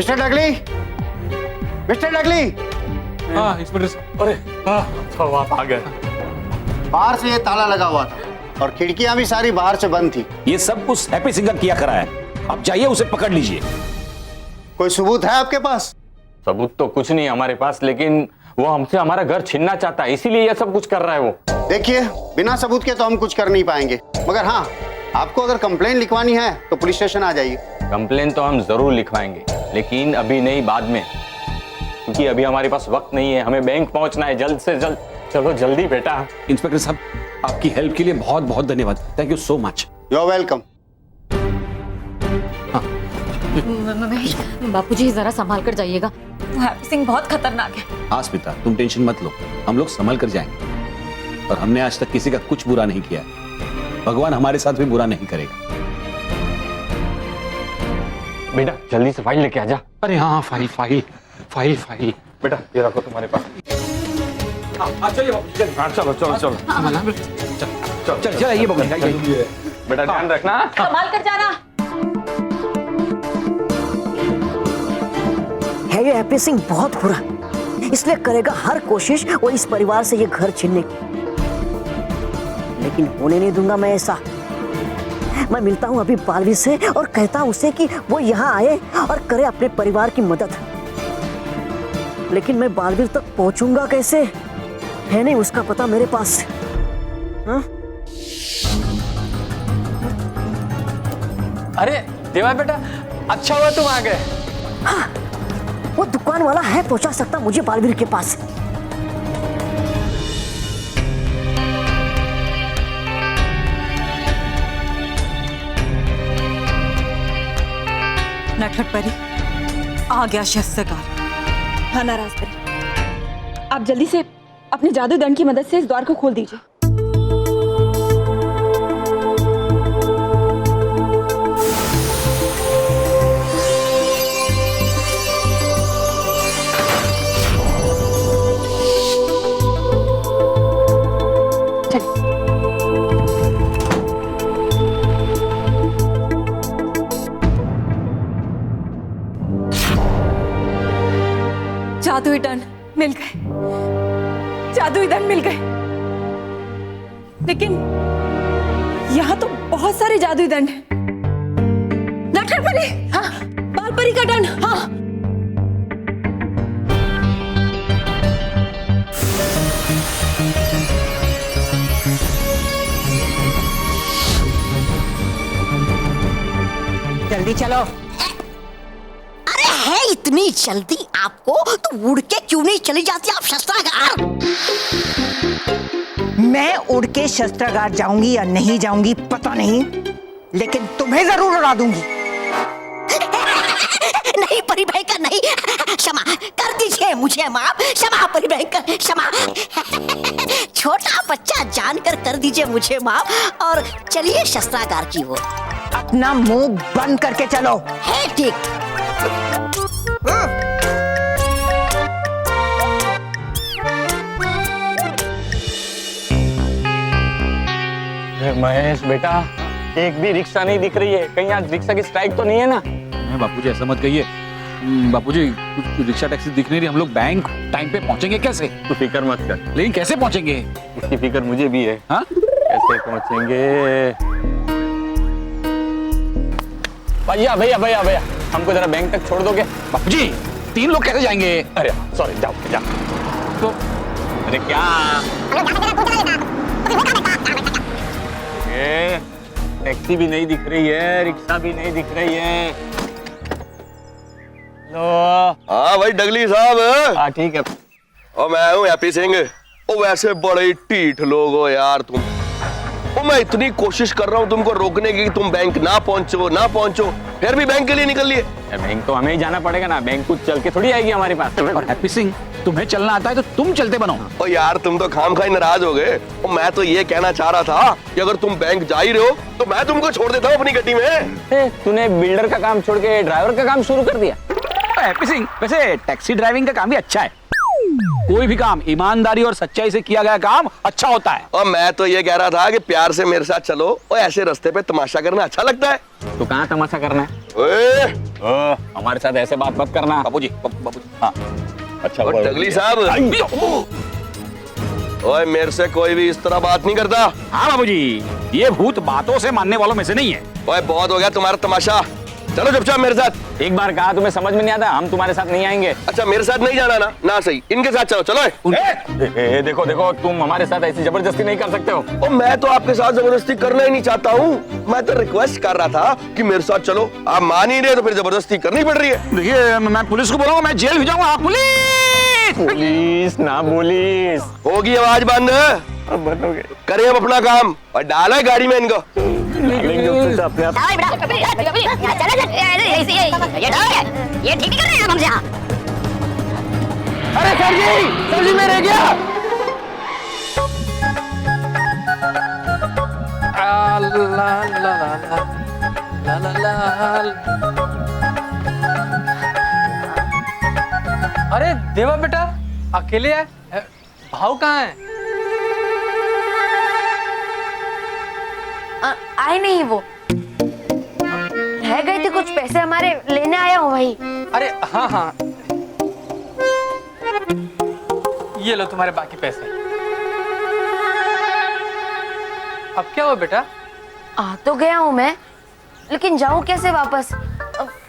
Mister डगली, mister डगली। हाँ inspector. अरे हाँ, तो आप आ गए। बाहर से ये ताला लगा हुआ था और खिड़कियां भी सारी बाहर से बंद थी। ये सब कुछ हैप्पी सिंह का किया करा है। अब जाइए उसे पकड़ लीजिए। कोई सबूत है आपके पास? सबूत तो कुछ नहीं हमारे पास, लेकिन वो हमसे हमारा घर छीनना चाहता है, इसीलिए ये सब कुछ कर रहा है वो। देखिए, बिना सबूत के तो हम कुछ कर नहीं पाएंगे, मगर हाँ, आपको अगर कंप्लेन लिखवानी है तो पुलिस स्टेशन आ जाइए। कंप्लेन तो हम जरूर लिखवाएंगे, लेकिन अभी नहीं, बाद में, क्योंकि अभी हमारे पास वक्त नहीं है। हमें बैंक पहुंचना है जल्द से जल्द। चलो जल्दी बेटा। इंस्पेक्टर साहब, आपकी हेल्प के लिए बहुत बहुत धन्यवाद। Thank you so much. You are welcome. Mahesh, Bapuji जरा संभाल कर जाइएगा, हैप्पी सिंह बहुत खतरनाक है। हाँ स्मिता, तुम टेंशन मत लो, हम लोग संभल कर जाएंगे। और हमने आज तक किसी का कुछ बुरा नहीं किया, भगवान हमारे साथ भी बुरा नहीं करेगा। बेटा जल्दी से फाइल लेके आ जा। अरे हाँ, फाइल फाइल फाइल फाइल। बेटा ये रखो तुम्हारे पास। चलिए बाबू, हाँ चलो चलो चलो। चल चल, ये बाबू, बेटा ध्यान रखना। संभाल कर जाना। है ये हैप्पी सिंह बहुत बुरा, इसलिए करेगा हर कोशिश वो इस परिवार से ये घर छीनने की, लेकिन होने नहीं दूंगा मैं ऐसा। मैं मिलता हूँ अभी बालवीर से और कहता हूँ उसे कि वो यहाँ आए और करे अपने परिवार की मदद। लेकिन मैं बालवीर तक पहुंचूंगा कैसे, है नहीं उसका पता मेरे पास। हाँ? अरे देवा बेटा, अच्छा हुआ तुम आ गए। हाँ, वो दुकान वाला है पहुंचा सकता मुझे बालवीर के पास। नटखट परी आ गया शस्त्रकार। हाँ नाराज परी, आप जल्दी से अपने जादू दंड की मदद से इस द्वार को खोल दीजिए। जादुई दंड मिल गए, जादुई दंड मिल गए। लेकिन यहाँ तो बहुत सारे जादुई दंड हैं। नटखट परी, हाँ, बाल परी का दंड, हाँ। जल्दी चलो। है इतनी जल्दी आपको तो उड़ के क्यों नहीं चली जाती आप शस्त्रागार? मैं उड़ के शस्त्रागार जाऊंगी या नहीं जाऊंगी पता नहीं, लेकिन तुम्हें जरूर उड़ा दूंगी। नहीं परिभयंकर नहीं, क्षमा कर दीजिए मुझे माफ, क्षमा परिभयंकर, क्षमा। छोटा बच्चा जानकर कर दीजिए मुझे माफ और चलिए शस्त्रागार की ओर। अपना मुंह बंद करके चलो। है ठीक। महेश बेटा, एक भी रिक्शा नहीं दिख रही है। कहीं आज रिक्शा की स्ट्राइक तो नहीं है ना? बापूजी ऐसा मत कहिए। बापूजी कुछ रिक्शा टैक्सी दिख नहीं रही। हम लोग बैंक टाइम पे पहुंचेंगे कैसे? तू फिक्र मत कर। लेकिन कैसे पहुंचेंगे? इसकी फिक्र मुझे भी है। हाँ, कैसे पहुंचेंगे? भैया भैया भैया भैया, हमको जरा बैंक तक छोड़ दोगे? बापूजी 3 लोग कैसे जाएंगे? अरे सॉरी, जाओ जाओ। तो अरे क्या टैक्सी भी नहीं दिख रही है, रिक्शा भी नहीं दिख रही है। हेलो। हाँ भाई डगली साहब। हाँ ठीक है। और मैं हूँ हैप्पी सिंह। ओ वैसे बड़े ही ढीठ लोग हो यार तुम। ओ मैं इतनी कोशिश कर रहा हूँ तुमको रोकने की कि तुम बैंक ना पहुंचो, फिर भी बैंक के लिए निकल लिए। बैंक तो हमें ही जाना पड़ेगा ना, बैंक कुछ चल के थोड़ी आएगी हमारे पास। और हैप्पी सिंह, तुम्हें चलना आता है तो तुम चलते बनो। ओ यार तुम तो खामखाई नाराज हो गए। ओ मैं तो ये कहना चाह रहा था कि अगर तुम बैंक जा ही रहे हो तो मैं तुमको छोड़ देता हूँ अपनी गड्डी में। तूने बिल्डर का काम छोड़ के ड्राइवर का काम शुरू कर दिया। हैप्पी सिंह, वैसे टैक्सी ड्राइविंग का काम भी अच्छा है। कोई भी काम ईमानदारी और सच्चाई से किया गया काम अच्छा होता है। और मैं तो ये कह रहा था कि प्यार से मेरे साथ चलो और ऐसे रास्ते पे तमाशा करना अच्छा लगता है। तो कहाँ तमाशा करना है? ओए हमारे साथ ऐसे बात मत करना बाबूजी बाबूजी हाँ अच्छा और टगली साहब ओए मेरे से कोई भी इस तरह बात नहीं करता। हाँ बाबूजी, ये भूत बातों से मानने वालों में से नहीं है। ओए बहुत हो गया तुम्हारा तमाशा, चलो चुपचाप मेरे साथ। एक बार कहा तुम्हें समझ में नहीं आता, हम तुम्हारे साथ नहीं आएंगे। अच्छा मेरे साथ नहीं जाना ना सही, इनके साथ चलो। चलो देखो देखो, तुम हमारे साथ ऐसी जबरदस्ती नहीं कर सकते हो। ओ मैं तो आपके साथ जबरदस्ती करना ही नहीं चाहता हूँ, मैं तो रिक्वेस्ट कर रहा था कि मेरे साथ चलो। आप मान ही रहे तो फिर जबरदस्ती करनी पड़ रही है। देखिए मैं पुलिस को बोलूंगा, मैं जेल भी जाऊंगा। पुलिस पुलिस ना पुलिस। होगी आवाज बंद, अब बंद हो गए। करें अब अपना काम और डाला है गाड़ी में इनको। अपने आप ये ठीक नहीं कर रहे हैं हम यहाँ। अरे सर जी मैं रह गया। अरे देवा बेटा अकेले है, भाव कहाँ है? आए नहीं, वो रह गए थे कुछ पैसे हमारे, लेने आया हूँ भाई। अरे हाँ हाँ, ये लो तुम्हारे बाकी पैसे। अब क्या हुआ बेटा? आ तो गया हूँ मैं, लेकिन जाऊँ कैसे वापस?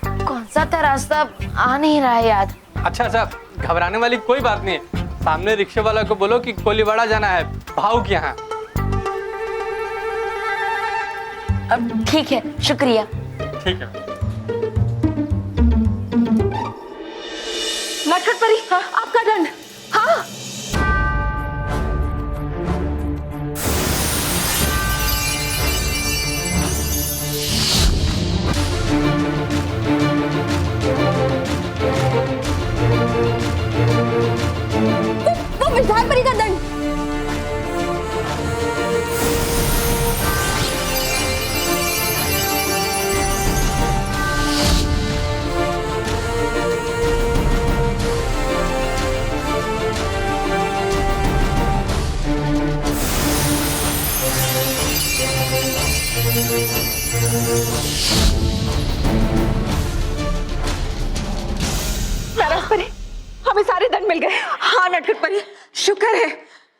कौन सा था रास्ता, आ नहीं रहा है याद। अच्छा अच्छा, घबराने वाली कोई बात नहीं है। सामने रिक्शे वाला को बोलो कि कोलीवाड़ा जाना है, भाव के यहाँ। अब ठीक है, शुक्रिया। ठीक है। नटखट परी, आपका दंड। हाँ वो विधान परी का दंड। नाराज परी, हमें सारे दंड मिल गए। हाँ नटखट परी, शुक्र है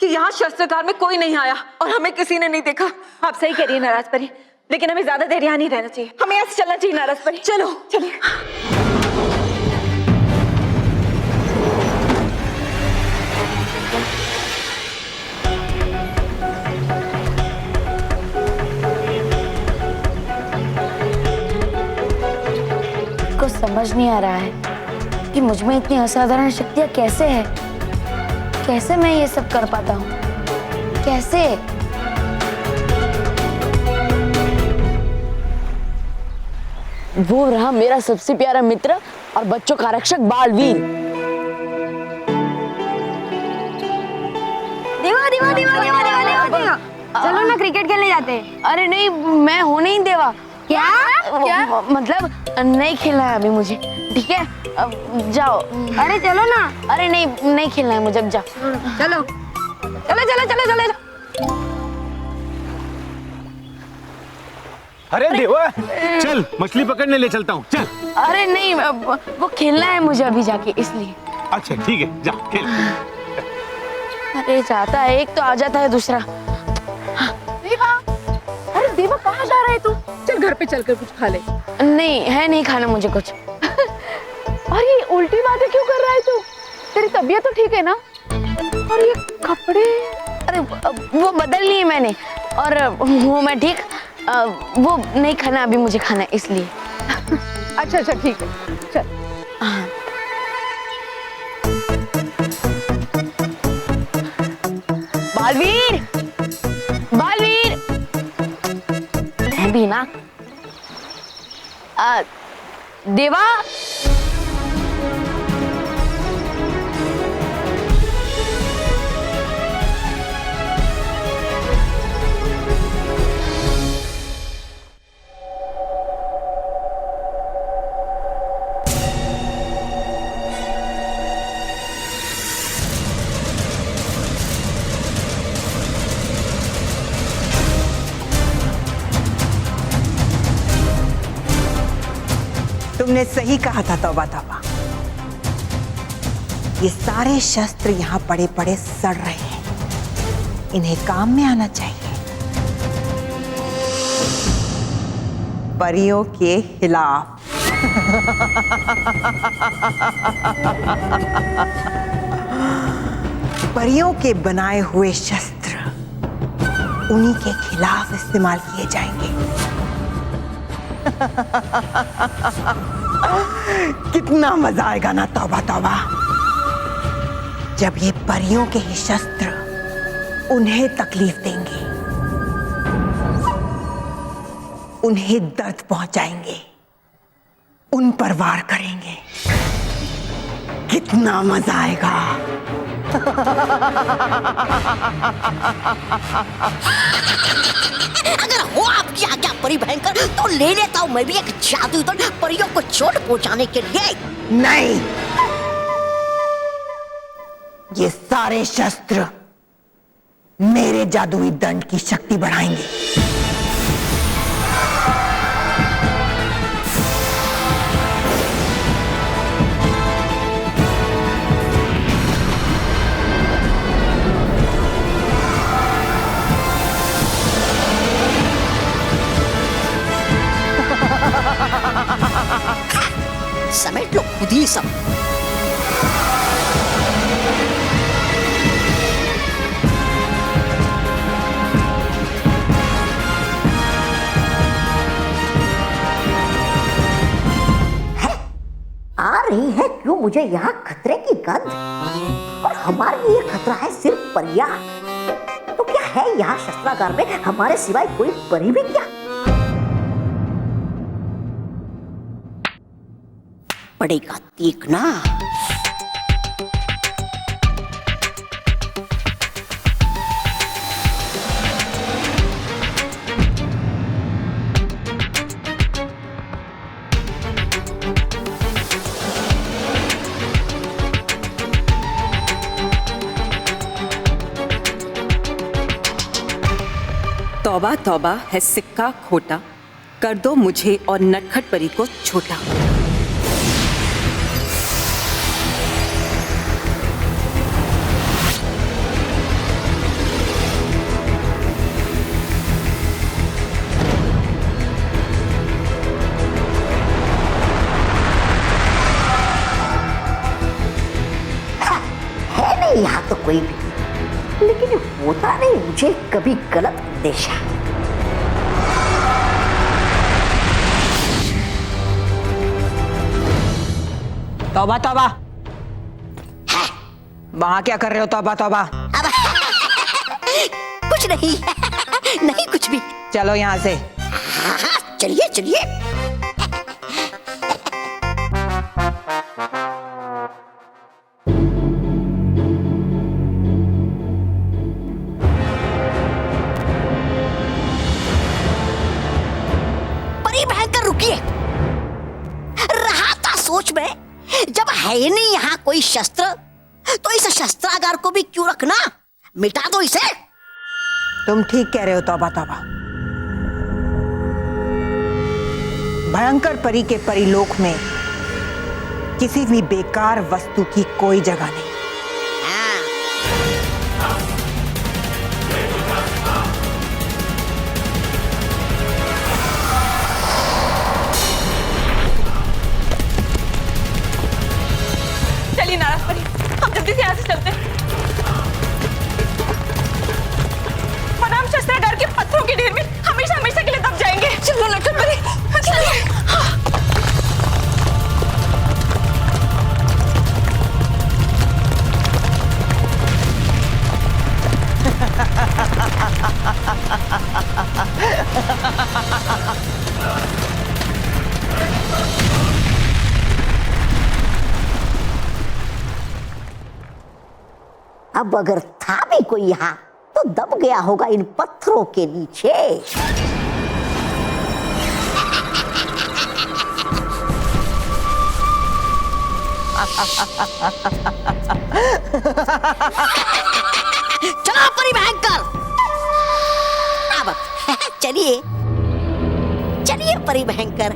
कि यहाँ शस्त्रागार में कोई नहीं आया और हमें किसी ने नहीं देखा। आप सही कह रही है नाराज परी, लेकिन हमें ज्यादा देर यहाँ नहीं रहना चाहिए, हमें यहाँ से चलना चाहिए नाराज परी। चलो चलिए। कुछ समझ नहीं आ रहा है कि मुझ में इतनी असाधारण शक्तियाँ कैसे है, कैसे मैं ये सब कर पाता हूँ, कैसे? वो रहा मेरा सबसे प्यारा मित्र और बच्चों का रक्षक बालवीर। देवा देवा देवा देवा देवा देवा देवा, चलो ना क्रिकेट खेलने जाते हैं। अरे नहीं, मैं हूँ नहीं देवा। क्या क्या मतलब? नहीं खेलना है अभी मुझे, ठीक है? अब जाओ। अरे चलो ना। अरे नहीं, नहीं खेलना है मुझे, अब जाओ। चलो चलो चलो चलो चलो। अरे देवा, चल मछली पकड़ने ले चलता हूँ, चल। अरे नहीं, वो खेलना है मुझे अभी जाके, इसलिए। अच्छा ठीक है, जा खेल। अरे जाता है एक तो आ जाता है दूसरा। देवा, अरे देवा कहाँ जा रहा है तू? चल घर पे चलकर कुछ खा ले। नहीं है, नहीं खाना मुझे कुछ। अरे ये उल्टी बातें क्यों कर रहा है तू? तेरी तबीयत तो ठीक है ना? और ये कपड़े? अरे वो बदल लिए मैंने, और हूँ मैं ठीक। वो नहीं खाना अभी मुझे, खाना इसलिए। अच्छा अच्छा ठीक है, चल। हाँ। बालवीर, बालवीर, भी ना। देवा, तुमने सही कहा था तौबा तौबा। ये सारे शस्त्र यहाँ पड़े पड़े सड़ रहे हैं, इन्हें काम में आना चाहिए। परियों के खिलाफ। परियों के बनाए हुए शस्त्र उन्हीं के खिलाफ इस्तेमाल किए जाएंगे। कितना मजा आएगा ना तौबा तौबा, जब ये परियों के ही शस्त्र उन्हें तकलीफ देंगे, उन्हें दर्द पहुंचाएंगे, उन पर वार करेंगे। कितना मजा आएगा। अगर हो आपकी आज्ञा परी भयंकर तो ले लेता हूँ मैं भी एक जादुई दंड परियों को चोट पहुंचाने के लिए। नहीं, ये सारे शस्त्र मेरे जादुई दंड की शक्ति बढ़ाएंगे। समेट लो खुद ही सब। आ रही है क्यों मुझे यहाँ खतरे की गंध? और हमारे लिए खतरा है सिर्फ परियां। तो क्या है यहाँ शस्त्रागार में हमारे सिवाय कोई परी भी क्या? पड़ेगा देखना। तौबा तौबा है सिक्का खोटा, कर दो मुझे और नटखट परी को छोटा। यहाँ तो कोई भी, लेकिन होता नहीं मुझे कभी गलत अंदेशा। तौबा तौबा, वहां क्या कर रहे हो तौबा तौबा? कुछ नहीं नहीं कुछ भी। चलो यहाँ से। चलिए चलिए। रहा था सोच में, जब है नहीं यहाँ कोई शस्त्र तो इस शस्त्रागार को भी क्यों रखना, मिटा दो इसे। तुम ठीक कह रहे हो तौबा तौबा। भयंकर परी के परिलोक में किसी भी बेकार वस्तु की कोई जगह नहीं। चलिए नाराज परी, हम जल्दी से यहाँ से चलते हैं, वरना हम शस्त्रागार के पत्थरों के ढेर में हमेशा हमेशा के लिए दब जाएंगे। चलो नटखट परी, चलिए। अब अगर था भी कोई यहाँ तो दब गया होगा इन पत्थरों के नीचे। चलो परी भयंकर, अब चलिए चलिए परी भयंकर।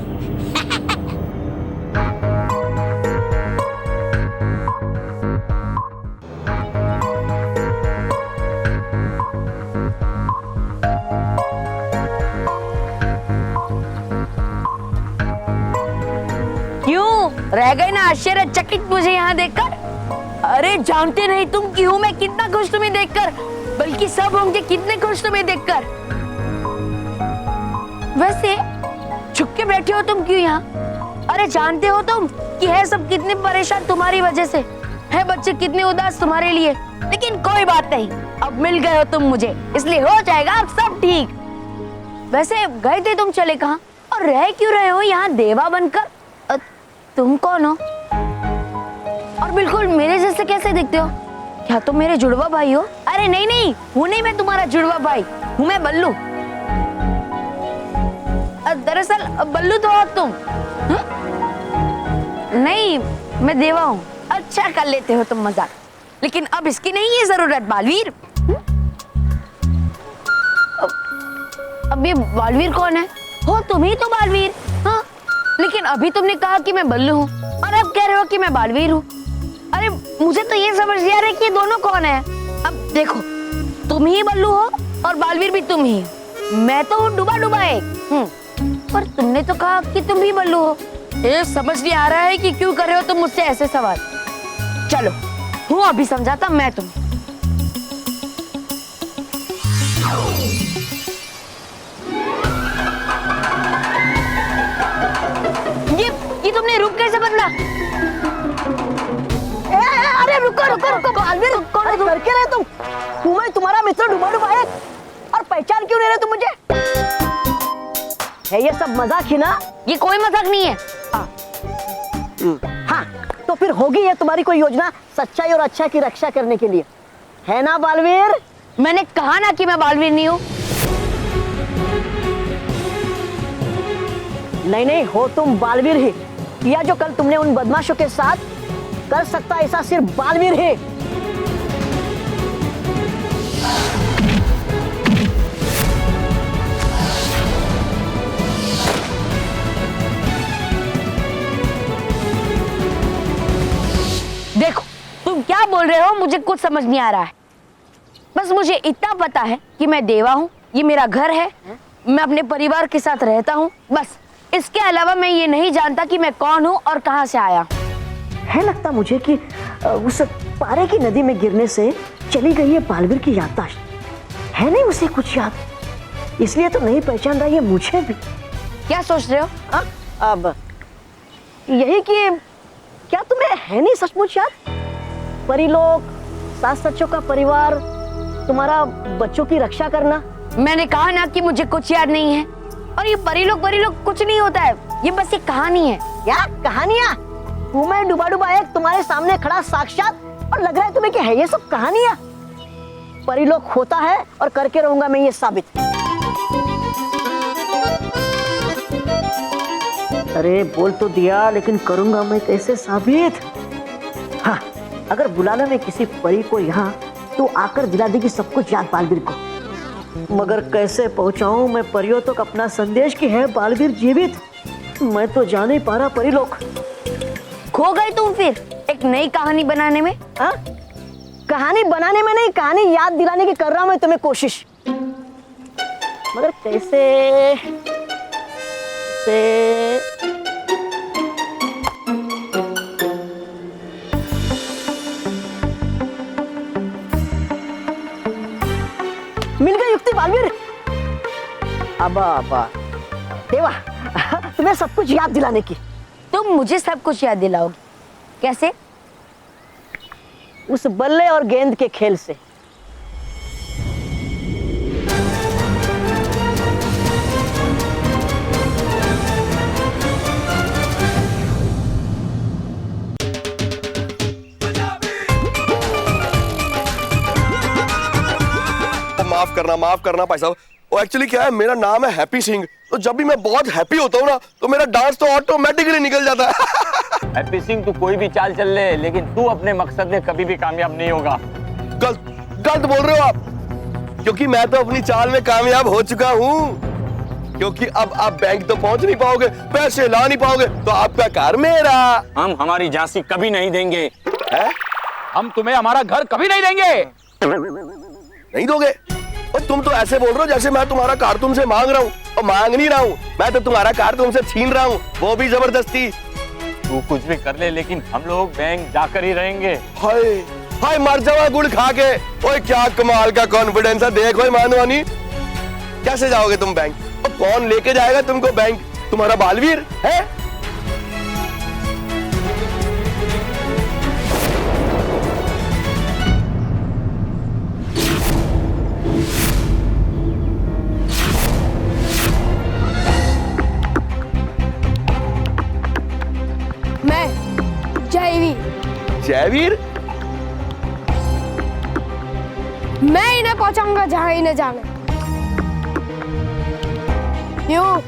रह गए ना आश्चर्यचकित मुझे यहाँ देखकर? अरे जानते नहीं तुम कि हूँ मैं कितना खुश तुम्हें देखकर, बल्कि सब होंगे कितने खुश तुम्हें देखकर। वैसे छुप के बैठे हो तुम क्यों यहाँ? अरे जानते हो तुम कि है सब कितने परेशान तुम्हारी वजह से, है बच्चे कितने उदास तुम्हारे लिए। लेकिन कोई बात नहीं, अब मिल गए हो तुम मुझे, इसलिए हो जाएगा अब सब ठीक। वैसे गए थे तुम, चले कहाँ और रह क्यों रहे हो यहाँ देवा बनकर? तुम कौन हो और बिल्कुल मेरे जैसे कैसे दिखते हो? क्या तुम मेरे जुड़वा भाई हो? अरे नहीं नहीं, हूँ नहीं मैं तुम्हारा जुड़वा भाई, हूँ मैं बल्लू। दरअसल बल्लू तो हो तुम। नहीं मैं देवा हूँ। अच्छा कर लेते हो तुम मजाक, लेकिन अब इसकी नहीं है जरूरत बालवीर। अब ये बालवीर कौन है? हो तुम ही तो बालवीर। हाँ लेकिन अभी तुमने कहा कि मैं बल्लू हूँ और अब कह रहे हो कि मैं बालवीर हूँ। अरे मुझे तो ये समझ नहीं आ रहा कि ये दोनों कौन है। अब देखो, तुम ही बल्लू हो और बालवीर भी तुम ही। मैं तो हूँ डूबा डूबा एक। पर तुमने तो कहा कि तुम भी बल्लू हो। ये समझ नहीं आ रहा है कि क्यों कर रहे हो तुम मुझसे ऐसे सवाल। चलो हूँ अभी समझाता मैं तुम्हें। ये तुमने रूप कैसे बदला? अरे रुको रुको रुको बालवीर, कौन करके रहे तुम? मैं तुम्हारा मित्र डूबा डूबा है और पहचान क्यों नहीं रहे तुम मुझे? है ये सब मजाक ही ना? ये कोई मजाक नहीं है। हाँ तो फिर होगी ये तुम्हारी कोई योजना सच्चाई और अच्छा की रक्षा करने के लिए, है ना बालवीर? मैंने कहा ना कि मैं बालवीर नहीं हूँ। नहीं नहीं, हो तुम बालवीर ही, या जो कल तुमने उन बदमाशों के साथ कर सकता ऐसा सिर्फ बालवीर ही। देखो तुम क्या बोल रहे हो, मुझे कुछ समझ नहीं आ रहा है। बस मुझे इतना पता है कि मैं देवा हूँ, ये मेरा घर है, मैं अपने परिवार के साथ रहता हूँ, बस। इसके अलावा मैं ये नहीं जानता कि मैं कौन हूँ और कहाँ से आया। है लगता मुझे कि उस पारे की नदी में गिरने से चली गई है बालवीर की याददाश्त, है नहीं उसे कुछ याद, इसलिए तो नहीं पहचान रहा ये मुझे भी। क्या सोच रहे हो? अब यही कि क्या तुम्हें है नहीं सचमुच याद? परिलोक, सास सच्चों का परिवार, तुम्हारा बच्चों की रक्षा करना। मैंने कहा ना कि मुझे कुछ याद नहीं है। और ये परिलोक कुछ नहीं होता है, ये बस एक कहानी है। क्या कहानियाँ? मैं डूबा डूबा एक तुम्हारे सामने खड़ा साक्षात, और लग रहा है तुम्हें कि है ये सब कहानियाँ? परिलोक होता है और करके रहूंगा मैं ये साबित। अरे बोल तो दिया, लेकिन करूंगा मैं कैसे साबित? हाँ, अगर बुला लो मैं किसी परी को यहाँ तो आकर दिला देगी सब कुछ याद बालवीर को। मगर कैसे पहुंचाऊं मैं परियों तक अपना संदेश कि है बालवीर जीवित? मैं तो जान ही पा रहा परिलोक। खो गए तुम फिर एक नई कहानी बनाने में? हाँ, कहानी बनाने में नहीं, कहानी याद दिलाने की कर रहा हूं मैं तुम्हें कोशिश। मगर कैसे मिल गई युक्ति बालवीर। अब देवा, तुम्हें सब कुछ याद दिलाने की। तुम मुझे सब कुछ याद दिलाओगी? कैसे? उस बल्ले और गेंद के खेल से। माफ करना भाई साहब। वो एक्चुअली क्या है, मेरा नाम है हैप्पी सिंह, तो जब भी मैं बहुत हैप्पी होता हूँ ना तो मेरा डांस तो ऑटोमेटिकली निकल जाता है। हैप्पी सिंह तू कोई भी चाल चल ले, लेकिन तू अपने मकसद में कभी भी कामयाब नहीं होगा। गलत बोल रहे हो आप, क्योंकि मैं तो अपनी चाल में कामयाब हो चुका हूँ। क्योंकि अब आप बैंक तो पहुंच नहीं पाओगे, पैसे ला नहीं पाओगे, तो आपका घर मेरा। हम हमारी झांसी कभी नहीं देंगे। है? हम तुम्हें हमारा घर कभी नहीं देंगे। नहीं दोगे? और तुम तो ऐसे बोल रहे हो जैसे मैं तुम्हारा कार तुमसे मांग रहा हूँ, और मांग नहीं रहा हूँ, मैं तो तुम्हारा कार तुमसे छीन रहा हूँ, वो भी जबरदस्ती। तू कुछ भी कर ले लेकिन हम लोग बैंक जाकर ही रहेंगे। हाय हाय मर जावा गुड़ खा के। ओए क्या कमाल का कॉन्फिडेंस है, देख ओए मानवानी। कैसे जाओगे तुम बैंक? और कौन लेके जाएगा तुमको बैंक? तुम्हारा बालवीर है? मैं जयवीर, जयवीर? मैं इन्हें पहुंचाऊंगा जहां इन्हें जाना। क्यों?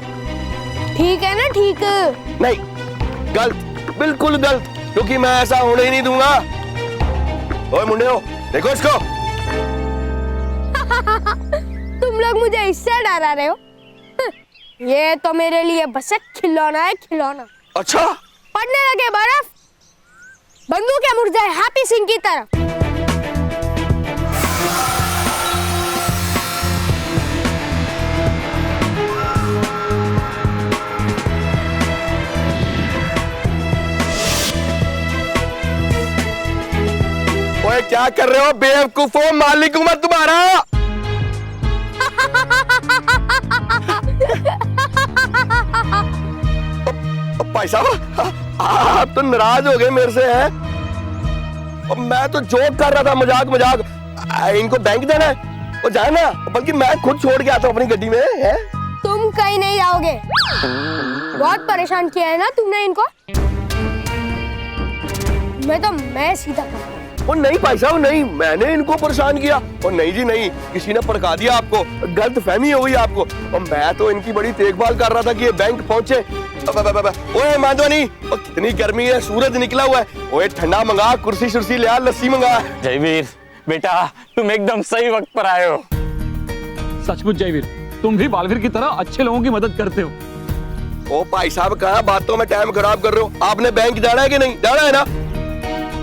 ठीक है ना? ठीक है। नहीं, गलत, बिल्कुल गलत, क्योंकि मैं ऐसा होने ही नहीं दूंगा। ओए मुंडे हो, देखो इसको। तुम लोग मुझे इससे डरा रहे हो? ये तो मेरे लिए बस एक खिलौना है, खिलौना। अच्छा? पड़ने लगे बर्फ, बंदूकें मुड़ जाए हैप्पी सिंह की तरफ। ओए क्या कर रहे हो बेवकूफो? मालिक हूं मैं तुम्हारा। भाई साहब, आप तो नाराज हो गए मेरे से हैं? और मैं तो जोक कर रहा था, मजाक मजाक। इनको बैंक जाना है, वो जाना, बल्कि मैं खुद छोड़ के आता हूँ अपनी गड्डी में है? तुम कहीं नहीं जाओगे। बहुत परेशान किया है ना तुमने इनको। मैं सीधा करूंगा। वो नहीं भाई साहब, नहीं, मैंने इनको परेशान किया। और नहीं जी नहीं, किसी ने भड़का दिया आपको, गलत फहमी हो गई आपको। और मैं तो इनकी बड़ी देखभाल कर रहा था कि ये बैंक पहुंचे। ओए माधवानी, कितनी गर्मी है, सूरज निकला हुआ है। ओए ठंडा मंगा, कुर्सी शुर्सी ले आ, लस्सी मंगा। जयवीर बेटा, तुम एकदम सही वक्त पर आए हो। सचमुच जयवीर, तुम भी बालवीर की तरह अच्छे लोगों की मदद करते हो। ओ भाई साहब, कहाँ बातों में टाइम खराब कर रहे हो? आपने बैंक जाना है कि नहीं? जाना है ना?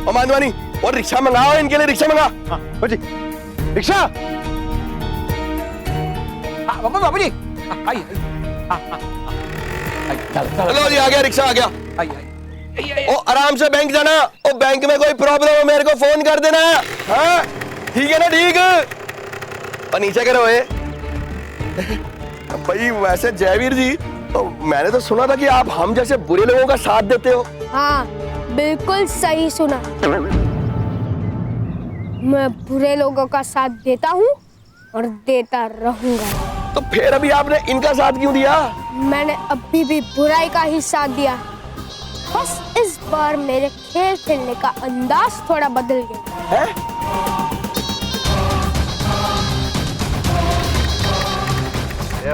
और माधवानी, और रिक्शा मंगाओ इनके लिए, रिक्शा मंगा। हाँ जी, रिक्शा। बाबू जी, आई। चलो जी, आ गया रिक्शा, आ गया। ओ आराम से बैंक जाना। ओ बैंक में कोई प्रॉब्लम हो मेरे को फोन कर देना। हाँ ठीक है ना? ठीक। और नीचे करो भाई। वैसे जयवीर जी, तो मैंने तो सुना था कि आप हम जैसे बुरे लोगों का साथ देते हो। हाँ बिल्कुल सही सुना। मैं बुरे लोगों का साथ देता हूँ और देता रहूंगा। तो फिर अभी आपने इनका साथ क्यों दिया? मैंने अभी भी बुराई का ही साथ दिया, बस इस बार मेरे खेल खेलने का अंदाज थोड़ा बदल गया है?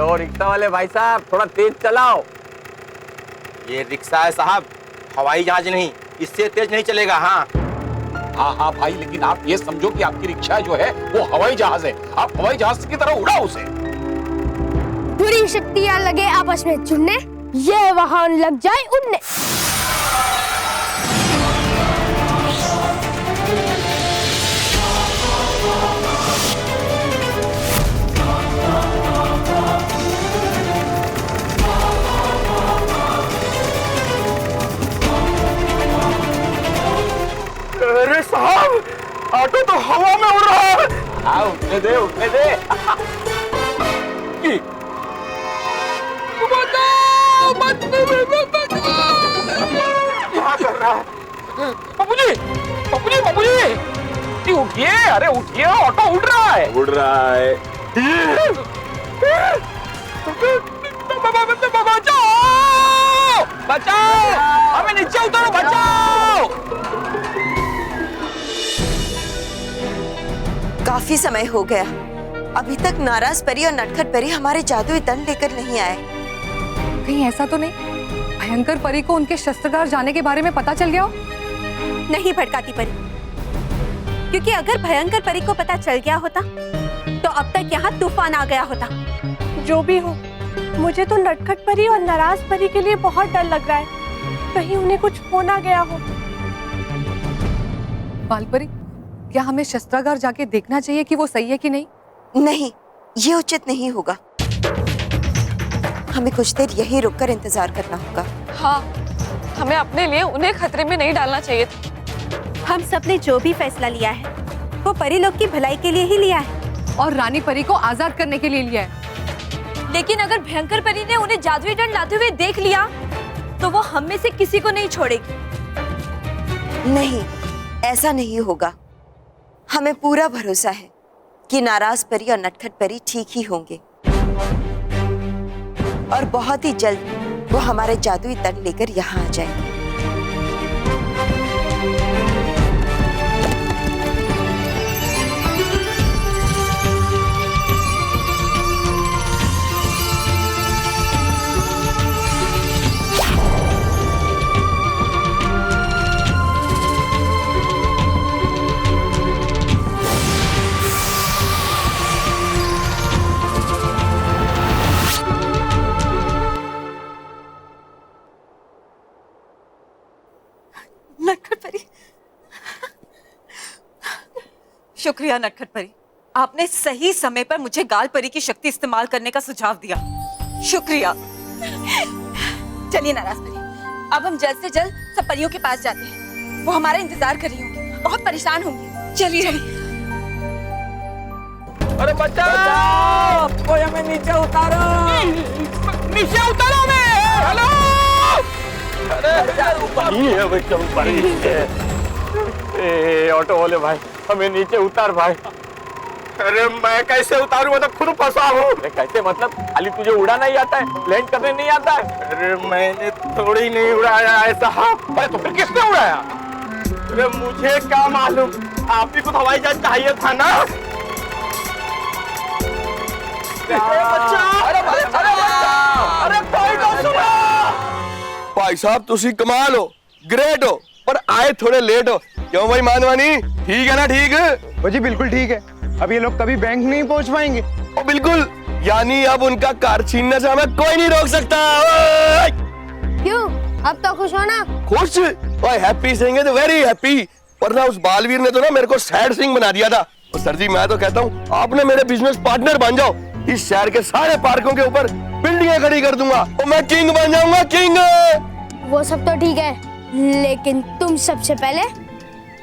ओ रिक्शा वाले भाई साहब, थोड़ा तेज चलाओ। ये रिक्शा है साहब, हवाई जहाज नहीं, इससे तेज नहीं चलेगा। हाँ हाँ भाई, लेकिन आप ये समझो कि आपकी रिक्शा जो है वो हवाई जहाज है। आप हवाई जहाज की तरह उड़ाओ उसे। बुरी शक्तियां लगे आपस में जुड़ने, ये वाहन लग जाए उड़ने। अरे साहब, ऑटो तो हवा में उड़ रहा है। हाँ उठने दे, उठने दे। क्या कर रहा है बाबूजी? बाबूजी, बाबूजी, उठिए। अरे उठिए, ऑटो उड़ रहा है। उड़ रहा है। बचाओ, बचाओ, हमें नीचे उतारो, बचाओ। काफी समय हो गया, अभी तक नाराज परी और नटखट परी हमारे जादुई दंड लेकर नहीं आए। कहीं ऐसा तो नहीं भयंकर परी को उनके शस्त्रागार जाने के बारे में पता चल गया हो? नहीं भड़काती परी, क्योंकि अगर भयंकर परी को पता चल गया होता तो अब तक यहाँ तूफान आ गया होता। जो भी हो, मुझे तो नटखट परी और नाराज परी के लिए बहुत डर लग रहा है, कहीं उन्हें कुछ हो ना गया हो। बालपरी, क्या हमें शस्त्रागार जाके देखना चाहिए कि वो सही है कि नहीं? नहीं, ये उचित नहीं होगा। हमें कुछ देर यहीं रुककर इंतजार करना होगा। हाँ, हमें अपने लिए उन्हें खतरे में नहीं डालना चाहिए था। हम सब ने जो भी फैसला लिया है वो परी लोग की भलाई के लिए ही लिया है और रानी परी को आजाद करने के लिए लिया है। लेकिन अगर भयंकर परी ने उन्हें जादुई डंड लाते हुए देख लिया तो वो हम में से किसी को नहीं छोड़ेगी। नहीं, ऐसा नहीं होगा। हमें पूरा भरोसा है कि नाराज परी और नटखट परी ठीक ही होंगे और बहुत ही जल्द वो हमारे जादुई दंड लेकर यहाँ आ जाएंगे। नटखट परी, शुक्रिया नटखट परी, आपने सही समय पर मुझे गाल परी की शक्ति इस्तेमाल करने का सुझाव दिया। शुक्रिया। चलिए नाराज परी, अब हम जल्द से जल्द सब परियों के पास जाते हैं। वो हमारा इंतजार कर रही होंगी, बहुत परेशान होंगी। चलिए। अरे बचाओ, कोई हमें नीचे उतारो। नीचे उतारो मैं। हेलो, ऑटो वाले भाई, हमें नीचे उतार भाई। अरे मैं कैसे उतारूं, मैं तो खुद फंसा हूँ। कैसे मतलब? खाली तुझे उड़ाना ही आता है, लैंड करने नहीं आता है? अरे मैंने थोड़ी नहीं उड़ाया है साहब। अरे तो फिर किसने उड़ाया? अरे मुझे क्या मालूम, आप ही को हवाई जहाज चाहिए था ना। भाई साहब तुसी कमाल हो, ग्रेट हो, पर आए थोड़े लेट हो। क्यों भाई मानवानी, ठीक है ना? ठीक जी बिल्कुल ठीक है। अब ये लोग कभी बैंक नहीं पहुंच पाएंगे। ओ बिल्कुल, यानी अब उनका कार छीनने से हमें कोई नहीं रोक सकता। क्यों? अब तो खुश हो ना? खुश? ओए हैप्पी सिंह है तो वेरी हैप्पी, वरना उस बालवीर ने तो ना मेरे को सैड सिंह बना दिया था। और सर जी मैं तो कहता हूँ आपने मेरे बिजनेस पार्टनर बन जाओ, इस शहर के सारे पार्कों के ऊपर बिल्डिंगें खड़ी कर दूंगा और मैं किंग बन जाऊंगा, किंग। वो सब तो ठीक है, लेकिन तुम सबसे पहले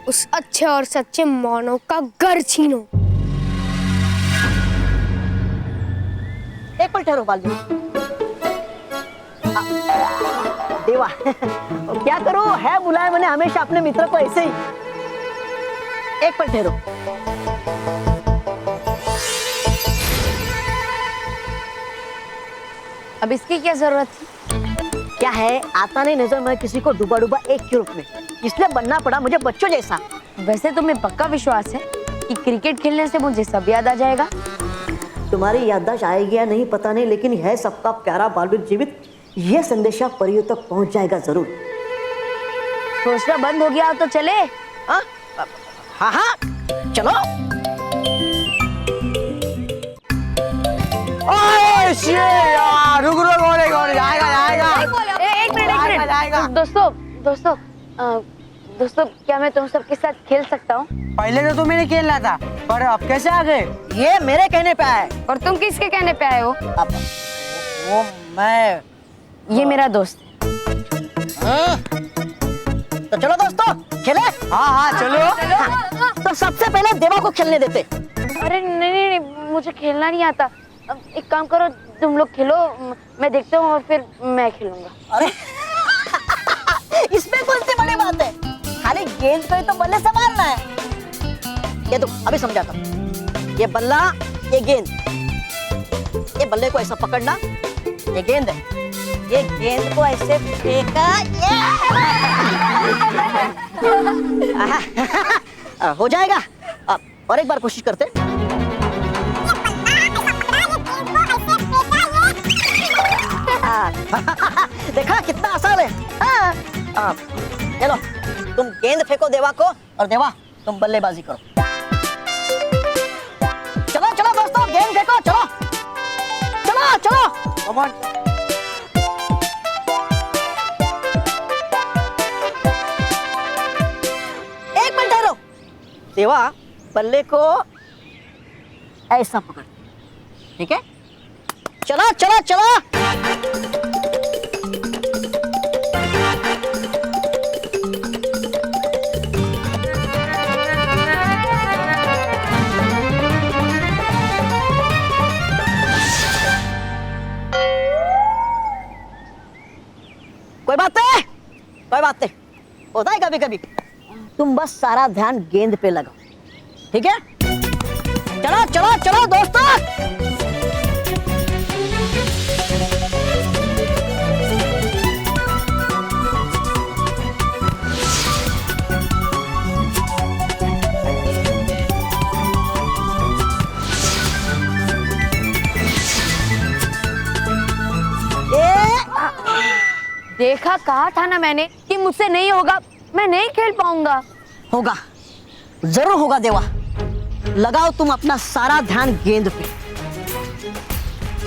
उस अच्छे और सच्चे मानव का घर छीनो। एक पल ठहरो बालवीर। देवा क्या करो, है बुलाए मैंने हमेशा अपने मित्र को ऐसे ही। एक पल ठहरो। अब इसकी क्या जरूरत थी? क्या है, आता नहीं नजर मैं किसी को डूबा डूबा एक के रूप में, इसलिए बनना पड़ा मुझे बच्चों जैसा। वैसे तुम्हें पक्का विश्वास है कि क्रिकेट खेलने से मुझे सब याद आ जाएगा? तुम्हारी याददाश्त आएगी या नहीं पता नहीं, लेकिन है सबका प्यारा बालवीर जीवित, ये संदेशा परियों तक पहुंच जाएगा जरूर। सोचना बंद हो गया तो चले? हाँ हाँ चलो। यार रुक रुक, जाएगा। एक मिनट। दोस्तों क्या मैं तुम सबके साथ खेल सकता हूँ? पहले तो तुम्हें नहीं खेलना था, पर अब कैसे आ गए? ये मेरे कहने पे आए। और तुम किसके कहने पे आए हो? अब वो मैं, ये मेरा दोस्त है। तो चलो दोस्तों खेले। हाँ चलो। तो सबसे पहले देवा को खेलने देते। अरे नहीं, मुझे खेलना नहीं आता। अब एक काम करो, तुम लोग खेलो, मैं देखता हूँ और फिर मैं खेलूंगा। अरे इसमें कौन सी बड़ी बात है, खाली गेंद को ही तो बल्ले संभालना है। ये तो अभी समझाता हूँ। ये बल्ला, ये गेंद, ये बल्ले को ऐसा पकड़ना, ये गेंद है, ये गेंद को ऐसे फेंका, हो जाएगा। और एक बार कोशिश करते। देखा कितना आसान है। चलो तुम गेंद फेंको देवा को, और देवा तुम बल्लेबाजी करो। चलो चलो दोस्तों गेंद फेंको, चलो चलो चलो। Come on. एक मिनट ठहरो। देवा बल्ले को ऐसा पकड़, ठीक है? चलो चलो चलो। कोई बात नहीं, होता है कभी कभी। तुम बस सारा ध्यान गेंद पे लगाओ, ठीक है? चलो चलो चलो दोस्तों। देखा, कहा था ना मैंने कि मुझसे नहीं होगा, मैं नहीं खेल पाऊंगा। होगा, जरूर होगा देवा। लगाओ तुम अपना सारा ध्यान गेंद पे।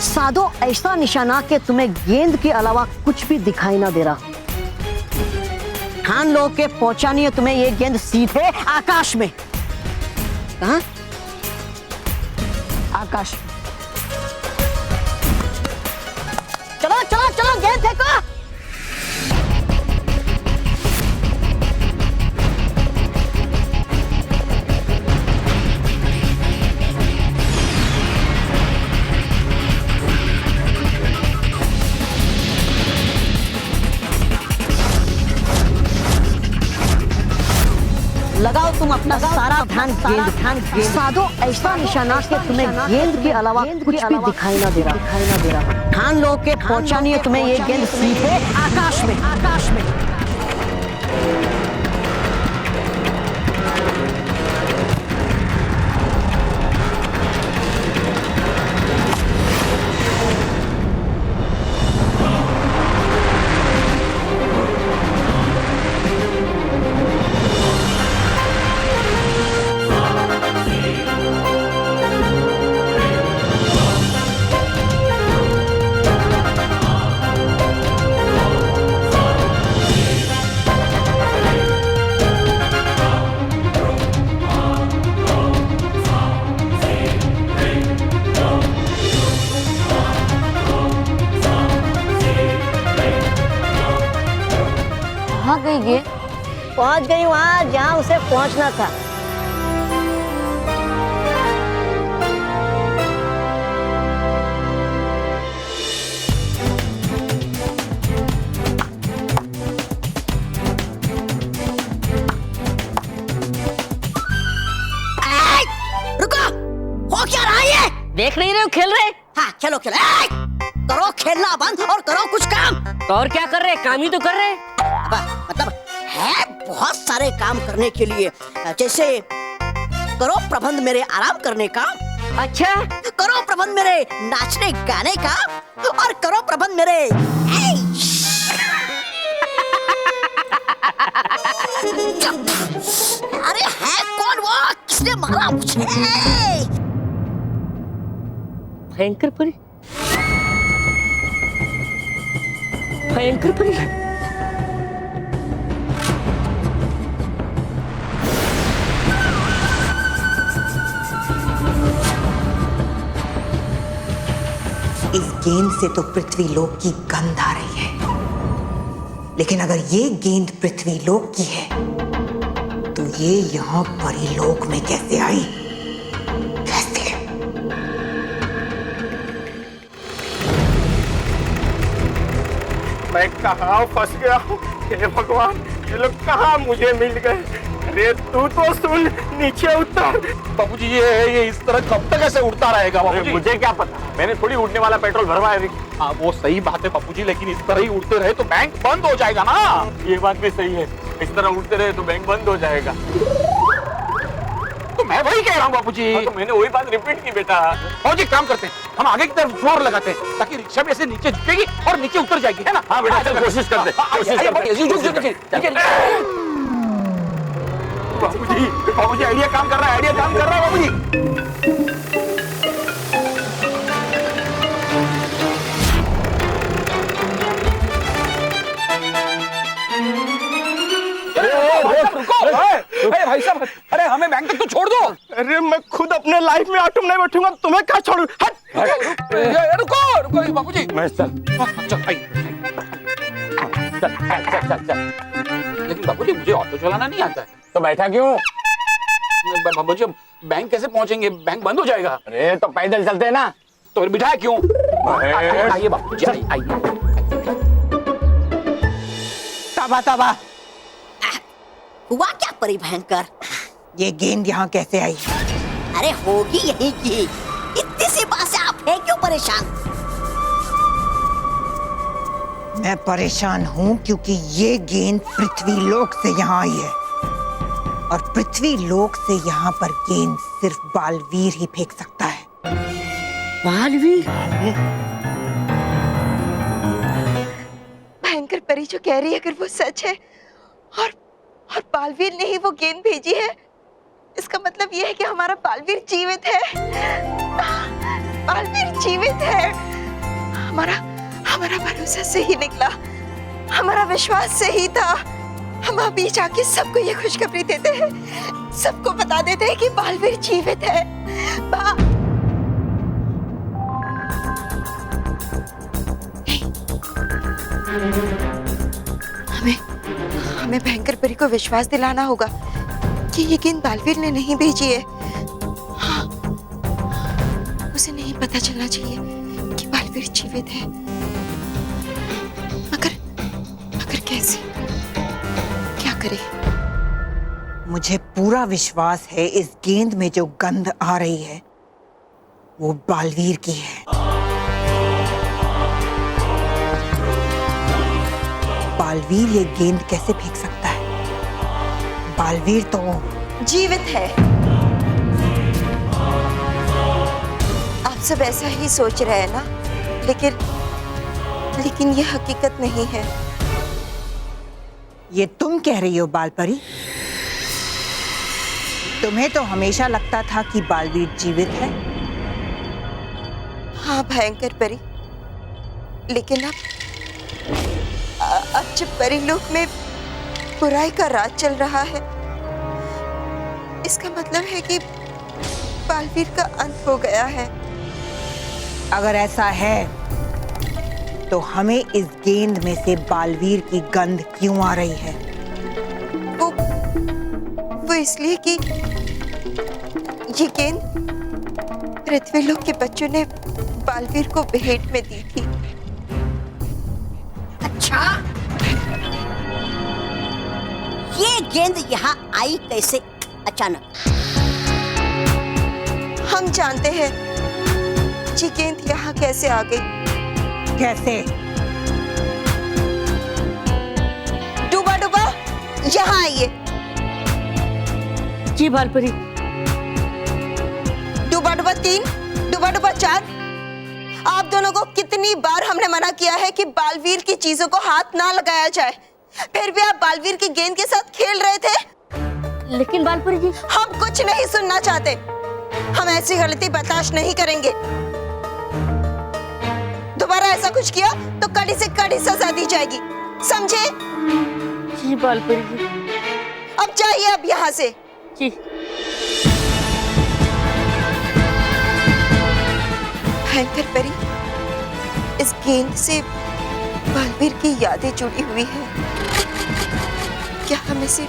साधो ऐसा निशाना कि तुम्हें गेंद के अलावा कुछ भी दिखाई ना दे रहा। ठान लो के पहुंचानी है तुम्हें ये गेंद सीधे आकाश में। कहां? आकाश में। चलो चलो चलो गेंद फेंको। लगाओ तुम अपना सारा ध्यान गेंद। साधो ऐसा निशाना कि तुम्हें गेंद के अलावा कुछ भी दिखाई ना दे रहा। ठान लो के पहुंचानी है तुम्हें ये गेंद सीधे आकाश में। आकाश में। पहुंच गई वहां जहां उसे पहुंचना था। रुको, हो क्या रहा है? देख नहीं रहे हो खेल रहे? हाँ खेलो खेलो। करो खेलना बंद और करो कुछ काम। तो और क्या कर रहे? काम ही तो कर रहे। मतलब है बहुत सारे काम करने के लिए, जैसे करो प्रबंध मेरे आराम करने का। अच्छा, करो प्रबंध मेरे नाचने गाने का, और करो प्रबंध मेरे अरे है कौन वो? किसने मारा मुझे? भयंकर परी, भयंकर परी। इस गेंद से तो पृथ्वी लोक की गंध आ रही है, लेकिन अगर ये गेंद पृथ्वी लोक की है तो ये यहाँ परीलोक में कैसे आई? कैसे? मैं कहाँ फंस गया हूँ? हे भगवान, ये लोग कहाँ मुझे मिल गए? अरे तू तो सुन, नीचे उतर। बाबूजी ये इस तरह कब तक ऐसे उड़ता रहेगा बाबूजी? मुझे क्या पता, मैंने थोड़ी उड़ने वाला पेट्रोल भरवाया अभी। हाँ वो सही बात है बाबूजी, लेकिन इस तरह ही उड़ते रहे तो बैंक बंद हो जाएगा ना। ये बात भी सही है, इस तरह उड़ते रहे तो बैंक बंद हो जाएगा। तो मैं वही कह रहा हूँ बाबूजी। तो मैंने वही बात रिपीट की बेटा। बाबूजी काम करते हैं, हम आगे की तरफ फ्लोर लगाते हैं ताकि रिक्शा भी ऐसे नीचे झुकेगी और नीचे उतर जाएगी, है ना? हाँ बेटा, चल कोशिश करते। बाबूजी बाबूजी आइडिया काम कर रहा है, आइडिया काम कर रहा है बाबूजी। भाई साहब, अरे हमें बैंक तक तो छोड़ दो। अरे मैं खुद अपने लाइफ में ऑटो नहीं बैठूंगा, तुम्हें क्या छोड़ू? रुको रुको बाबूजी। मैं चल लेकिन बाबूजी मुझे ऑटो चलाना नहीं आता है। तो बैठा क्यों? बाबूजी बैंक कैसे पहुंचेंगे? बैंक बंद हो जाएगा। अरे तो पैदल चलते हैं ना। तो फिर बिठाया क्यों? आइए बाबूजी आइए। तौबा तौबा। हुआ क्या परी भयंकर? ये गेंद यहाँ कैसे आई? अरे होगी यही की। इतनी सी बात से आप है क्यों परेशान? मैं परेशान हूँ क्योंकि ये गेंद पृथ्वी लोक से यहाँ आई है और पृथ्वी लोक से यहाँ पर गेंद सिर्फ बालवीर ही फेंक सकता है। बालवीर? भयंकर परी जो कह रही है अगर वो सच है और बालवीर ने ही वो गेंद भेजी है, इसका मतलब ये है कि हमारा बालवीर जीवित है। बालवीर जीवित है। हमारा भरोसा सही निकला, हमारा विश्वास सही था। हम अभी जाके सबको ये खुशखबरी देते हैं, सबको बता देते हैं कि बालवीर जीवित है। हमें भयंकर परी को विश्वास दिलाना होगा कि ये गेंद बालवीर ने नहीं भेजी है। हाँ, उसे नहीं पता चलना चाहिए कि बालवीर जीवित है। मगर कैसे, क्या करे? मुझे पूरा विश्वास है इस गेंद में जो गंध आ रही है वो बालवीर की है। बालवीर ये गेंद कैसे फेंक सकता है? बालवीर तो जीवित है। आप सब ऐसा ही सोच रहे हैं ना, लेकिन ये हकीकत नहीं है। ये तुम कह रही हो बालपरी? तुम्हें तो हमेशा लगता था कि बालवीर जीवित है। हाँ भयंकर परी, लेकिन अब जब परीलोक में बुराई का राज चल रहा है, इसका मतलब है कि बालवीर का अंत हो गया है। अगर ऐसा है तो हमें इस गेंद में से बालवीर की गंध क्यों आ रही है? वो इसलिए कि ये गेंद पृथ्वीलोक के बच्चों ने बालवीर को भेंट में दी थी। अच्छा, ये गेंद यहाँ आई कैसे अचानक? हम जानते हैं ये गेंद यहाँ कैसे आ गई। कैसे? डूबा यहाँ आइए। जी बालपरी। डूबा 3, डूबा 4। आप दोनों को कितनी बार हमने मना किया है कि बालवीर की चीजों को हाथ ना लगाया जाए, फिर भी आप बालवीर की गेंद के साथ खेल रहे थे। लेकिन बालपरी जी, हम कुछ नहीं सुनना चाहते। हम ऐसी गलती बर्दाश्त नहीं करेंगे। दोबारा ऐसा कुछ किया तो कड़ी से कड़ी सजा दी जाएगी, समझे? जी बालपरी जी। अब जाइए अब यहाँ से। जी। भयंकर परी, इस गेंद से बालवीर की यादें जुड़ी हुई हैं। क्या हम इसे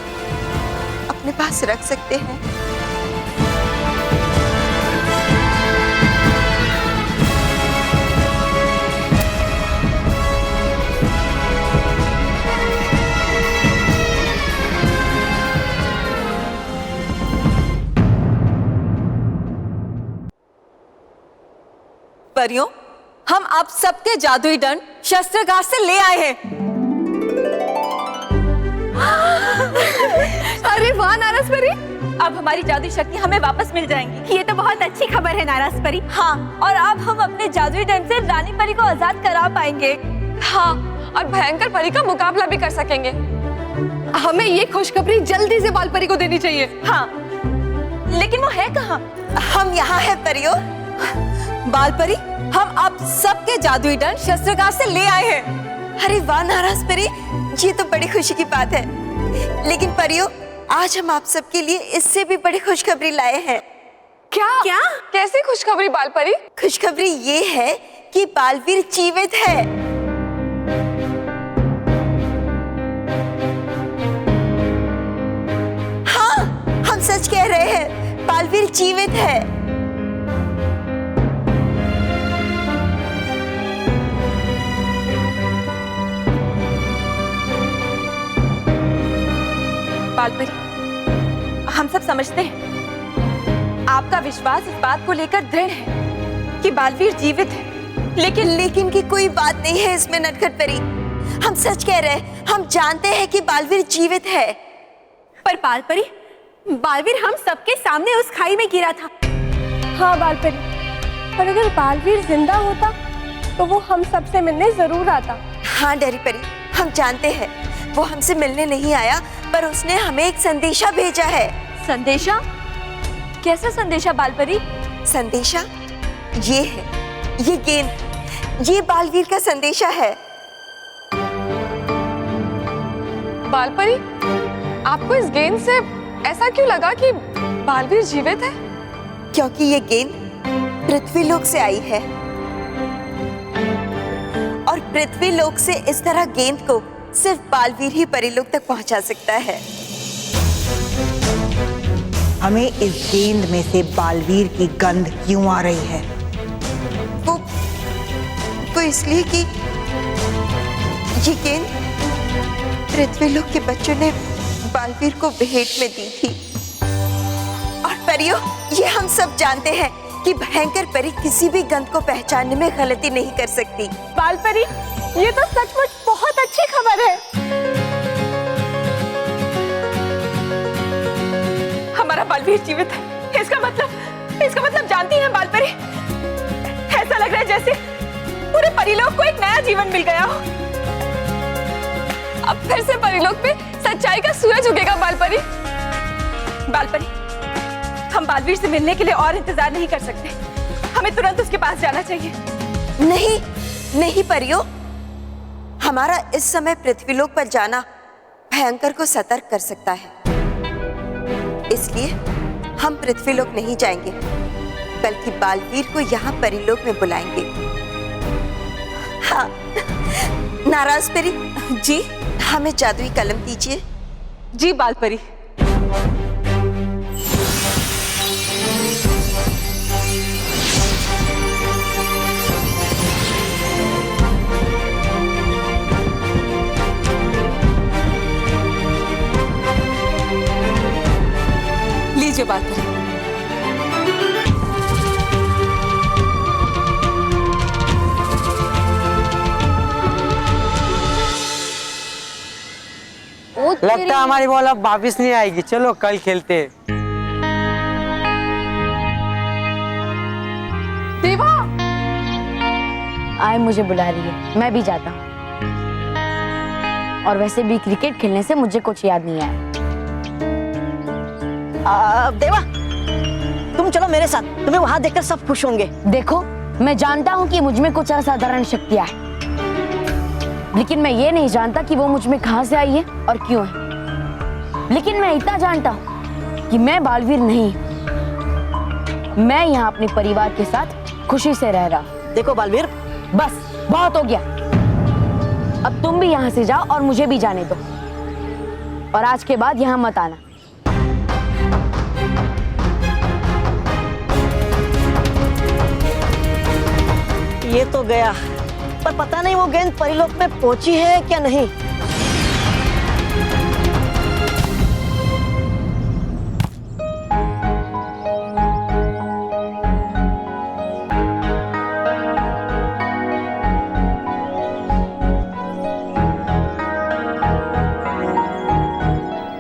अपने पास रख सकते हैं? परियों, हम आप सबके जादुई दंड शस्त्रागार से ले आए हैं। अरे वाह नाराज परी, अब हमारी जादुई शक्ति हमें वापस मिल जाएंगी। ये तो बहुत अच्छी खबर है नाराज परी। हाँ, और अब हम अपने जादुई दंड से रानी परी को आजाद करा पाएंगे। हाँ, और भयंकर परी का मुकाबला भी कर सकेंगे। हमें ये खुशखबरी जल्दी से बालपरी को देनी चाहिए। हाँ, लेकिन वो है कहाँ? हम यहाँ है परियों। बालपरी, हम आप सबके जादुई दंड शस्त्रागार से ले आए हैं। अरे वाह नाराज परी, ये तो बड़ी खुशी की बात है। लेकिन परियों, आज हम आप सबके लिए इससे भी बड़ी खुशखबरी लाए हैं। क्या? कैसी खुशखबरी बालपरी? खुशखबरी ये है कि बालवीर जीवित है। हाँ, हम सच कह रहे हैं, बालवीर जीवित है। बालपरी, हम सब समझते हैं आपका विश्वास इस बात को लेकर दृढ़ है कि बालवीर जीवित है, लेकिन की कोई बात नहीं है इसमें नटखट परी। हम सच कह रहे हैं, हम जानते हैं कि बालवीर जीवित है। पर बालपरी, बालवीर हम सबके सामने उस खाई में गिरा था। हाँ बालपरी, पर अगर बालवीर जिंदा होता तो वो हम सबसे मिलने जरूर आता। हाँ डैरी परी, हम जानते हैं वो हमसे मिलने नहीं आया, पर उसने हमें एक संदेशा भेजा है। संदेशा? कैसा संदेशा बालपरी? संदेशा ये है, ये गेंद, ये बालवीर का संदेशा है। बालपरी, आपको इस गेंद से ऐसा क्यों लगा कि बालवीर जीवित है? क्योंकि ये गेंद पृथ्वीलोक से आई है और पृथ्वीलोक से इस तरह गेंद को सिर्फ बालवीर ही परीलोक तक पहुंचा सकता है। हमें इस गेंद में से बालवीर की गंध क्यों आ रही है? वो इसलिए कि ये गेंद पृथ्वीलोक के बच्चों ने बालवीर को भेंट में दी थी। और परियों, ये हम सब जानते हैं कि भयंकर परी किसी भी गंध को पहचानने में गलती नहीं कर सकती। बालपरी, ये तो सचमुच बहुत अच्छी खबर है। हमारा बालवीर जीवित है। इसका मतलब जानती हैं बालपरी, ऐसा लग रहा है जैसे पूरे परीलोक को एक नया जीवन मिल गया हो। अब फिर से परीलोक पे सच्चाई का सूरज उगेगा बालपरी। बालपरी, हम बालवीर से मिलने के लिए और इंतजार नहीं कर सकते, हमें तुरंत उसके पास जाना चाहिए। नहीं परियों, हमारा इस समय पृथ्वीलोक पर जाना भयंकर को सतर्क कर सकता है, इसलिए हम पृथ्वीलोक नहीं जाएंगे, बल्कि बालवीर को यहाँ परीलोक में बुलाएंगे। हाँ, नाराज परी जी, हमें जादुई कलम दीजिए। जी बालपरी। लीजिए बालपरी। लगता है हमारी बॉल अब वापिस नहीं आएगी, चलो कल खेलते हैं। देवा आए मुझे बुला रही है, मैं भी जाता हूँ। और वैसे भी क्रिकेट खेलने से मुझे कुछ याद नहीं आया। देवा, तुम चलो मेरे साथ, तुम्हें वहां देखकर सब खुश होंगे। देखो, मैं जानता हूँ कि मुझ में कुछ असाधारण शक्तियां हैं, लेकिन मैं ये नहीं जानता कि वो मुझ में कहां से आई है और क्यों है। लेकिन मैं इतना जानता हूँ कि मैं बालवीर नहीं, मैं यहाँ अपने परिवार के साथ खुशी से रह रहा हूँ। देखो बालवीर, बस बहुत हो गया, अब तुम भी यहाँ से जाओ और मुझे भी जाने दो, और आज के बाद यहाँ मत आना। ये तो गया, पर पता नहीं वो गेंद परीलोक में पहुंची है क्या नहीं।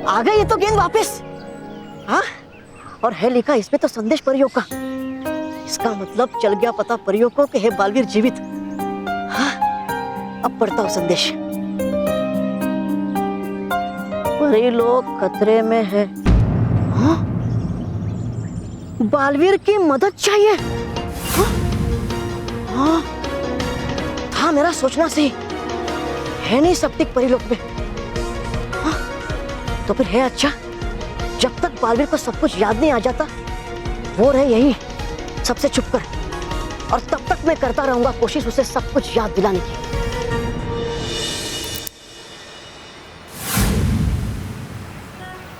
आ गई ये तो गेंद वापस। हाँ, और है लिखा इसमें तो संदेश परियों का। इसका मतलब चल गया पता परियों को कि है बालवीर जीवित। हाँ, अब पढ़ता हूँ संदेश। परी लोग खतरे में है। हाँ? बालवीर की मदद चाहिए। हाँ? हाँ? था मेरा सोचना सही, है नहीं सकती परिलोक में। हाँ? तो फिर है अच्छा, जब तक बालवीर को सब कुछ याद नहीं आ जाता वो रहे यही सबसे छुप कर, और तब तक मैं करता रहूंगा कोशिश उसे सब कुछ याद दिलाने की।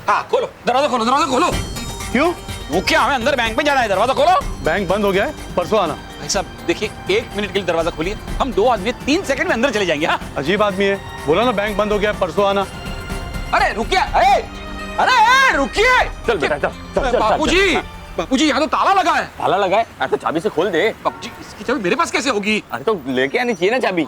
हाँ, खोलो दरवाजा, खोलो दरवाजा खोलो। क्यों? वो क्या, हमें अंदर बैंक में जाना है, दरवाजा खोलो। बैंक बंद हो गया है, परसों आना। भाई साहब देखिए, 1 मिनट के लिए दरवाजा खोलिए, हम 2 आदमी 3 सेकंड में अंदर चले जाएंगे। हाँ, अजीब आदमी है, बोला ना बैंक बंद हो गया है, परसों आना। अरे रुकिए, अरे अरे रुकिए। चल बेटा चल। बापूजी, बापूजी यहाँ तो ताला लगा है। ताला लगा है? तो चाबी से खोल दे। बापूजी इसकी चाबी मेरे पास कैसे होगी? अरे तो लेके आनी चाहिए ना चाबी।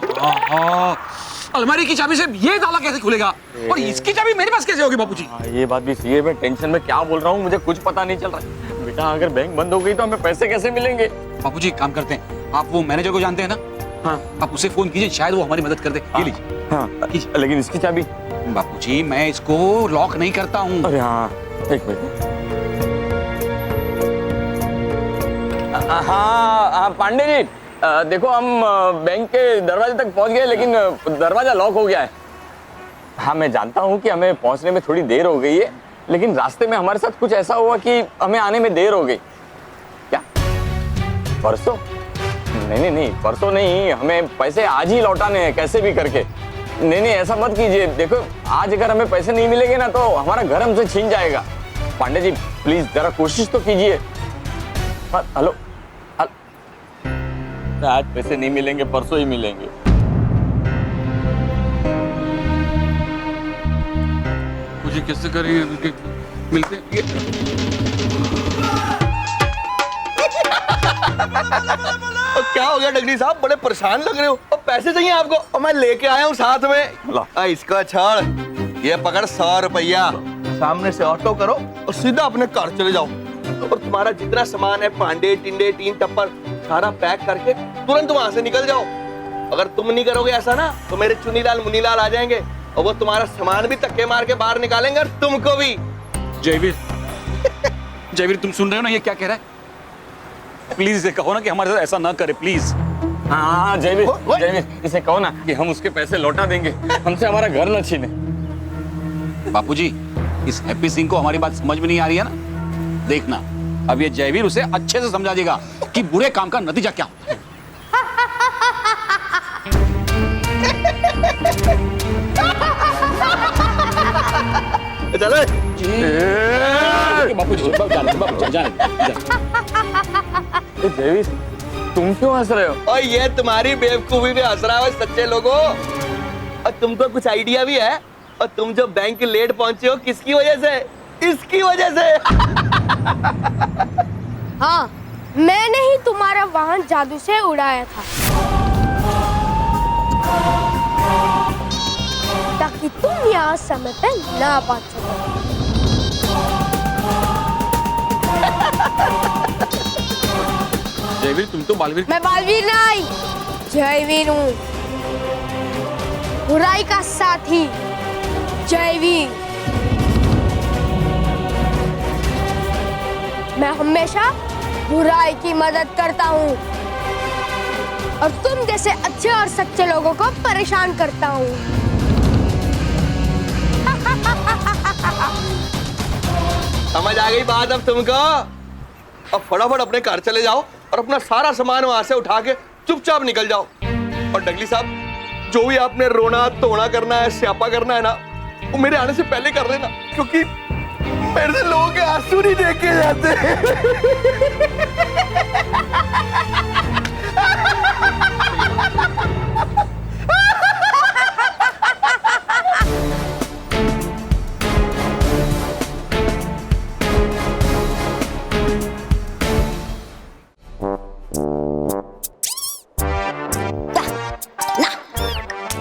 अलमारी की चाबी से ये ताला कैसे खुलेगा और इसकी चाबी मेरे पास कैसे होगी बापूजी? ये बात भी सही है। मैं टेंशन में क्या बोल रहा हूँ, मुझे कुछ पता नहीं चल रहा। बेटा अगर बैंक बंद हो गई तो हमें पैसे कैसे मिलेंगे? बापूजी काम करते हैं, आप वो मैनेजर को जानते हैं ना? हाँ। आप उसे फोन कीजिए, शायद वो हमारी मदद कर दे। ये लीजिए। हाँ लेकिन इसकी चाबी? बापूजी मैं इसको लॉक नहीं करता हूँ। अरे हाँ एक मिनट। हाँ पांडे जी, देखो हम बैंक के दरवाजे तक पहुंच गए, लेकिन दरवाजा लॉक हो गया है। हाँ मैं जानता हूँ कि हमें पहुंचने में थोड़ी देर हो गई है, लेकिन रास्ते में हमारे साथ कुछ ऐसा हुआ कि हमें आने में देर हो गई। क्या परसों? नहीं परसों नहीं, हमें पैसे आज ही लौटाने हैं कैसे भी करके। नहीं ऐसा मत कीजिए। देखो आज अगर हमें पैसे नहीं मिलेंगे ना तो हमारा घर हमसे छीन जाएगा। पांडे जी प्लीज जरा कोशिश तो कीजिए। हेलो, आज पैसे नहीं मिलेंगे, परसों ही मिलेंगे। मुझे कैसे करेंगे मिलते? क्या हो गया डगरी साहब, बड़े परेशान लग रहे हो? और पैसे चाहिए आपको? और मैं लेके आया हूँ साथ में। इसका छाड़, ये पकड़ 100 रुपया, सामने से ऑटो करो और सीधा अपने घर चले जाओ। और तुम्हारा जितना सामान है, पांडे टिंडे टीन टप्पर, सारा पैक करके तुरंत वहां से निकल जाओ। अगर तुम नहीं करोगे ऐसा ना तो मेरे चुनीलाल मुनीलाल आ जाएंगे और वो तुम्हारा सामान भी धक्के मार के बाहर निकालेंगे और तुमको भी। जयवीर, जयवीर तुम सुन रहे हो ना ये क्या कह रहा है? प्लीज इसे कहो ना कि हमारे साथ ऐसा ना करे प्लीज। हाँ जयवीर इसे कहो ना कि हम उसके पैसे लौटा देंगे, हमसे हमारा घर न छीने। बापूजी इस हैप्पी सिंह को हमारी बात समझ में नहीं आ रही है ना? देखना अब ये जयवीर उसे अच्छे से समझा देगा कि बुरे काम का नतीजा क्या होता है। चलो बापूजी जयवीर तुम क्यों हंस रहे हो? और ये तुम्हारी बेवकूफी पे हंस रहा है सच्चे लोगों। और तुमको कुछ आइडिया भी है? और तुम जो बैंक लेट पहुंचे हो किसकी वजह से? इसकी वजह से। हाँ मैंने ही तुम्हारा वाहन जादू से उड़ाया था ताकि तुम यहाँ समय पे ना पहुंच सको। जयवीर तुम तो बालवीर। मैं बालवीर नहीं जयवीर हूँ, बुराई का साथी जयवीर। मैं हमेशा बुराई की मदद करता हूँ और तुम जैसे अच्छे और सच्चे लोगों को परेशान करता हूँ। समझ आ गई बात अब तुमको? अब फटाफट अपने घर चले जाओ और अपना सारा सामान वहां से उठा के चुपचाप निकल जाओ। और डगली साहब जो भी आपने रोना धोना करना है, स्यापा करना है ना, वो मेरे आने से पहले कर देना, क्योंकि मेरे से लोगों के आंसू नहीं देखे जाते।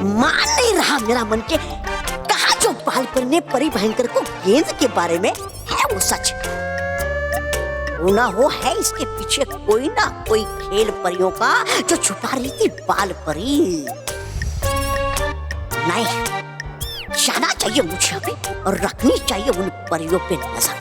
मान नहीं रहा मेरा मन के कहा जो बालपन ने परी भयंकर को गेंद के बारे में है वो सच हो ना हो, है इसके पीछे कोई ना कोई खेल परियों का जो छुपा रही थी बाल परी। नहीं, जाना चाहिए मुझे अभी और रखनी चाहिए उन परियों पे नजर।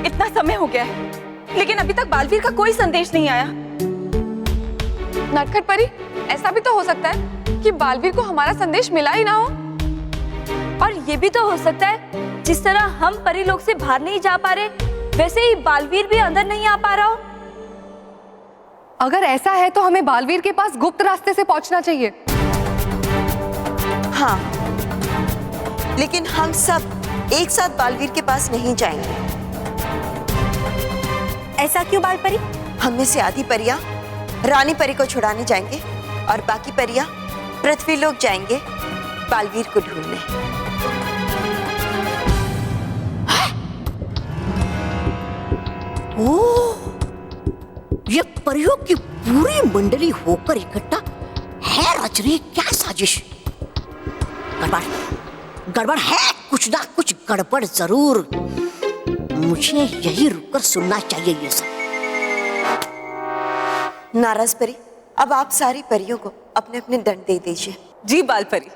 इतना समय हो गया है लेकिन अभी तक बालवीर का कोई संदेश नहीं आया। नटखट परी, ऐसा भी तो हो सकता है कि बालवीर को हमारा संदेश मिला ही ना हो। और ये भी तो हो सकता है जिस तरह हम परी लोग से बाहर नहीं जा पा रहे, वैसे ही बालवीर भी अंदर नहीं आ पा रहा हो। अगर ऐसा है तो हमें बालवीर के पास गुप्त रास्ते से पहुंचना चाहिए। हाँ, लेकिन हम सब एक साथ बालवीर के पास नहीं जाएंगे। ऐसा क्यों बाल परी? हम में से आधी परियां रानी परी को छुड़ाने जाएंगे और बाकी परियां पृथ्वी लोक जाएंगे बालवीर को ढूंढने। ओह, ये परियों की पूरी मंडली होकर इकट्ठा है रच रही क्या साजिश? गड़बड़ गड़बड़ है, कुछ ना कुछ गड़बड़ जरूर। मुझे यही रुककर सुनना चाहिए ये सब। नाराज परी, अब आप सारी परियों को अपने अपने दंड दे दीजिए। जी बाल परी।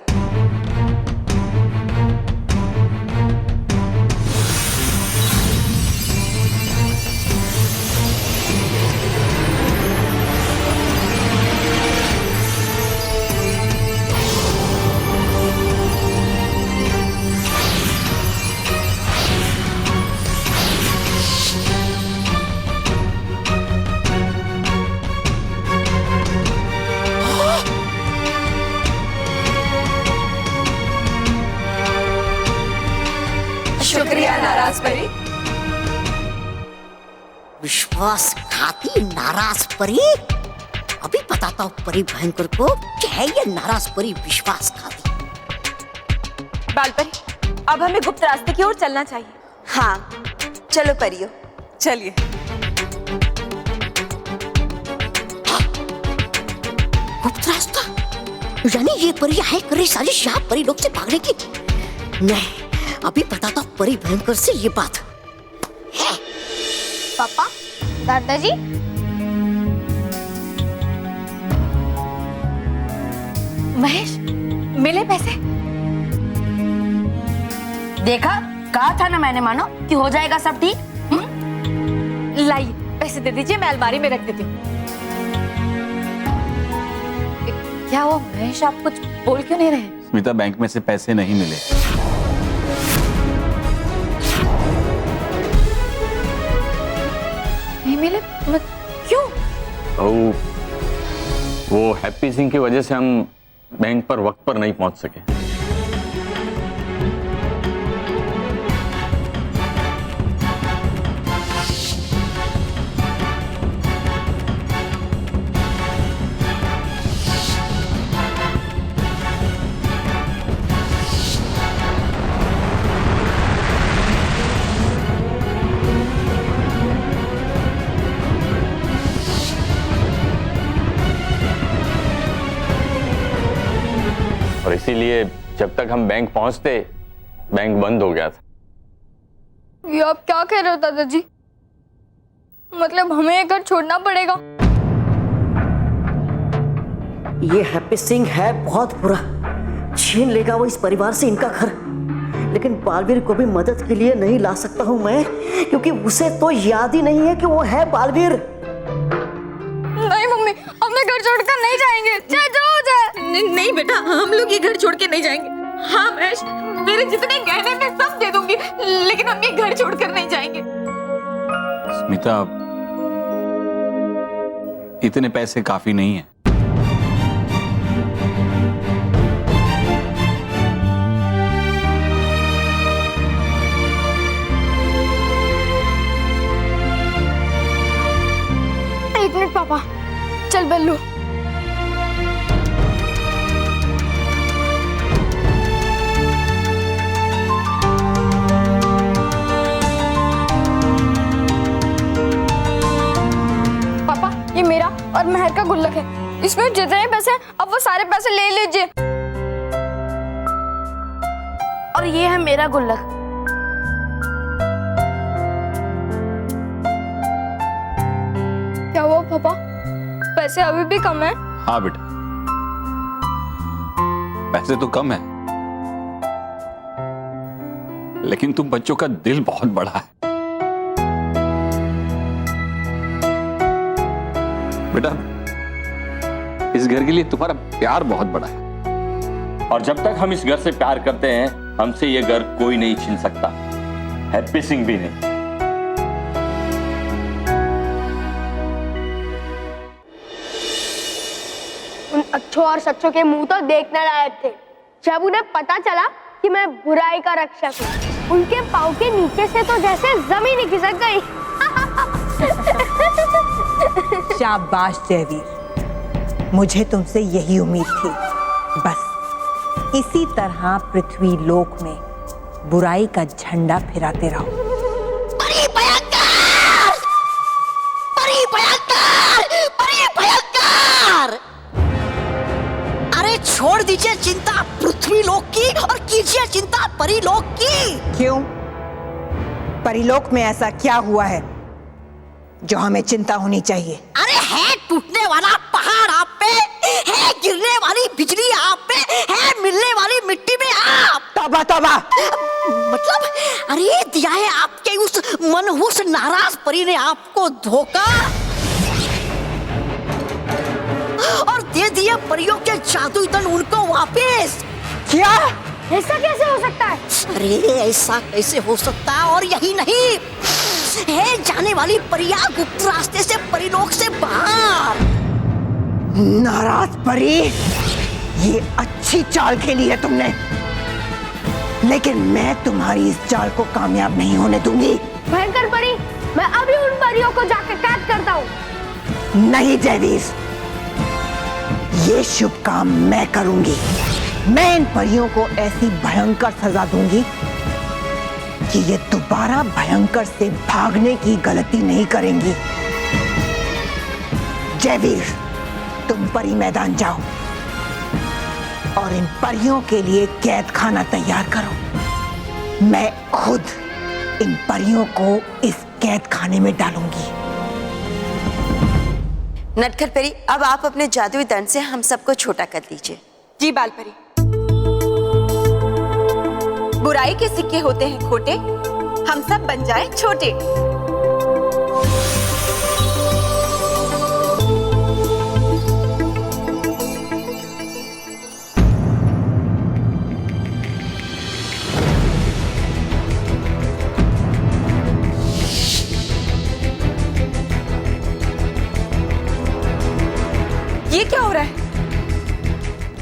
शुक्रिया नाराज परी। विश्वासघाती नाराज परी, अभी बताता हूँ परी भयंकर को कि है ये नाराज परी विश्वासघाती। बाल परी, अब हमें गुप्त रास्ते की ओर चलना चाहिए। हाँ चलो परियों, चलिए। गुप्त रास्ता? यानी ये परियां है कर रही साजिश यहाँ परी लोग से भागने की? नहीं, अभी बताता हूँ परी भयंकर से ये बात है। पापा, दादाजी, महेश, मिले पैसे? देखा, कहा था ना मैंने, मानो कि हो जाएगा सब ठीक। लाइए पैसे दे दीजिए, मैं अलमारी में रख देती हूँ। क्या वो महेश, आप कुछ बोल क्यों नहीं रहे? स्मिता, बैंक में से पैसे नहीं मिले। नहीं मिले? क्यों? वो हैप्पी सिंह की वजह से हम बैंक पर वक्त पर नहीं पहुंच सके। और इसीलिए जब तक हम बैंक पहुंचते, बैंक बंद हो गया था। ये आप क्या कह रहे हो दादाजी? मतलब हमें ये घर छोड़ना पड़ेगा? ये हैप्पी सिंह है बहुत बुरा, छीन लेगा वो इस परिवार से इनका घर। लेकिन बालवीर को भी मदद के लिए नहीं ला सकता हूं मैं, क्योंकि उसे तो याद ही नहीं है कि वो है बालवीर। नहीं मम्मी, हम घर छोड़कर नहीं जाएंगे, चाहे जो हो जाए। नहीं बेटा, हम लोग ये घर छोड़ के नहीं जाएंगे। हाँ महेश, मेरे जितने गहने मैं सब दे दूंगी, लेकिन हम ये घर छोड़कर नहीं जाएंगे। स्मिता, इतने पैसे काफी नहीं है। एक मिनट पापा, चल बल्लू। पापा, ये मेरा और महर का गुल्लक है, इसमें जितने पैसे हैं, अब वो सारे पैसे ले लीजिए। और ये है मेरा गुल्लक। क्या हुआ पापा, पैसे अभी भी कम है? हाँ बेटा, पैसे तो कम है, लेकिन तुम बच्चों का दिल बहुत बड़ा है। बेटा, इस घर के लिए तुम्हारा प्यार बहुत बड़ा है। और जब तक हम इस घर से प्यार करते हैं, हमसे ये घर कोई नहीं छीन सकता, हैप्पी सिंह भी नहीं। उन अच्छों और सच्चों के मुंह तो देखने लायक थे। जब उन्हें पता चला कि मैं बुराई का रक्षक हूँ, उनके पाँव के नीचे से तो जैसे जमीन ही खिसक गई। शाबाश जयवीर, मुझे तुमसे यही उम्मीद थी। बस इसी तरह पृथ्वी लोक में बुराई का झंडा फहराते रहो। परी भयंकर! परी भयंकर! परी भयंकर! अरे छोड़ दीजिए चिंता पृथ्वी लोक की और कीजिए चिंता परीलोक की। क्यों? परीलोक में ऐसा क्या हुआ है जो हमें चिंता होनी चाहिए? अरे है टूटने वाला पहाड़ आप पे, है गिरने वाली बिजली आप पे, है मिलने वाली मिट्टी में आप। तौबा तौबा! मतलब अरे दिया है आपके उस मनहूस नाराज परी ने आपको धोखा और दे दिए परियों के जादुई धन उनको वापस। क्या? ऐसा कैसे हो सकता है? अरे ऐसा कैसे हो सकता है? और यही नहीं है जाने वाली परियां गुप्त रास्ते से परिलोक से बाहर। नाराज परी, ये अच्छी चाल खेली है तुमने, लेकिन मैं तुम्हारी इस चाल को कामयाब नहीं होने दूंगी। भयंकर परी, मैं अभी उन परियों को जाकर कैद करता हूँ। नहीं जयवीर, ये शुभ काम मैं करूंगी। मैं इन परियों को ऐसी भयंकर सजा दूंगी कि ये दोबारा भयंकर से भागने की गलती नहीं करेंगी। जयवीर, तुम परी मैदान जाओ और इन परियों के लिए कैद खाना तैयार करो। मैं खुद इन परियों को इस कैद खाने में डालूंगी। नटखट परी, अब आप अपने जादुई दंड से हम सबको छोटा कर दीजिए। जी बाल परी। बुराई के सिक्के होते हैं खोटे, हम सब बन जाए छोटे। ये क्या हो रहा है?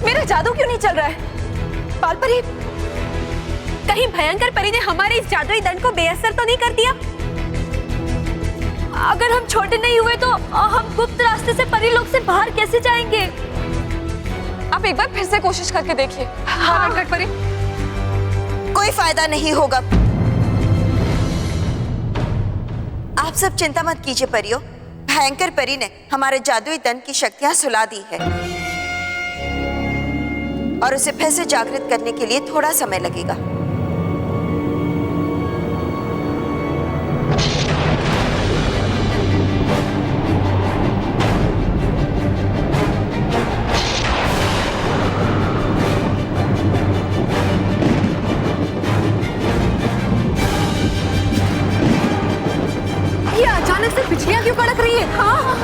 मेरा जादू क्यों नहीं चल रहा है? बाल परी, कहीं भयंकर परी ने हमारे इस जादुई दंड को बेअसर तो नहीं कर दिया? अगर हम छोटे नहीं हुए तो हम गुप्त रास्ते से परीलोक से बाहर कैसे जाएंगे? आप एक बार फिर से कोशिश करके देखिए। हाँ नटखट परी। कोई फायदा नहीं होगा। आप सब चिंता मत कीजिए परियों, भयंकर परी ने हमारे जादुई दंड की शक्तियां सुला दी है और उसे फिर से जागृत करने के लिए थोड़ा समय लगेगा। ये अचानक से बिजलियां क्यों कड़क रही है? हाँ,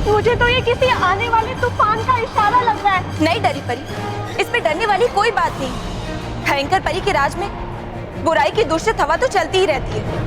मुझे तो ये किसी आने वाले तूफान का इशारा लग रहा है। नहीं डरी परी, इसमें डरने वाली कोई बात नहीं। भयंकर परी के राज में बुराई की दूषित हवा तो चलती ही रहती है।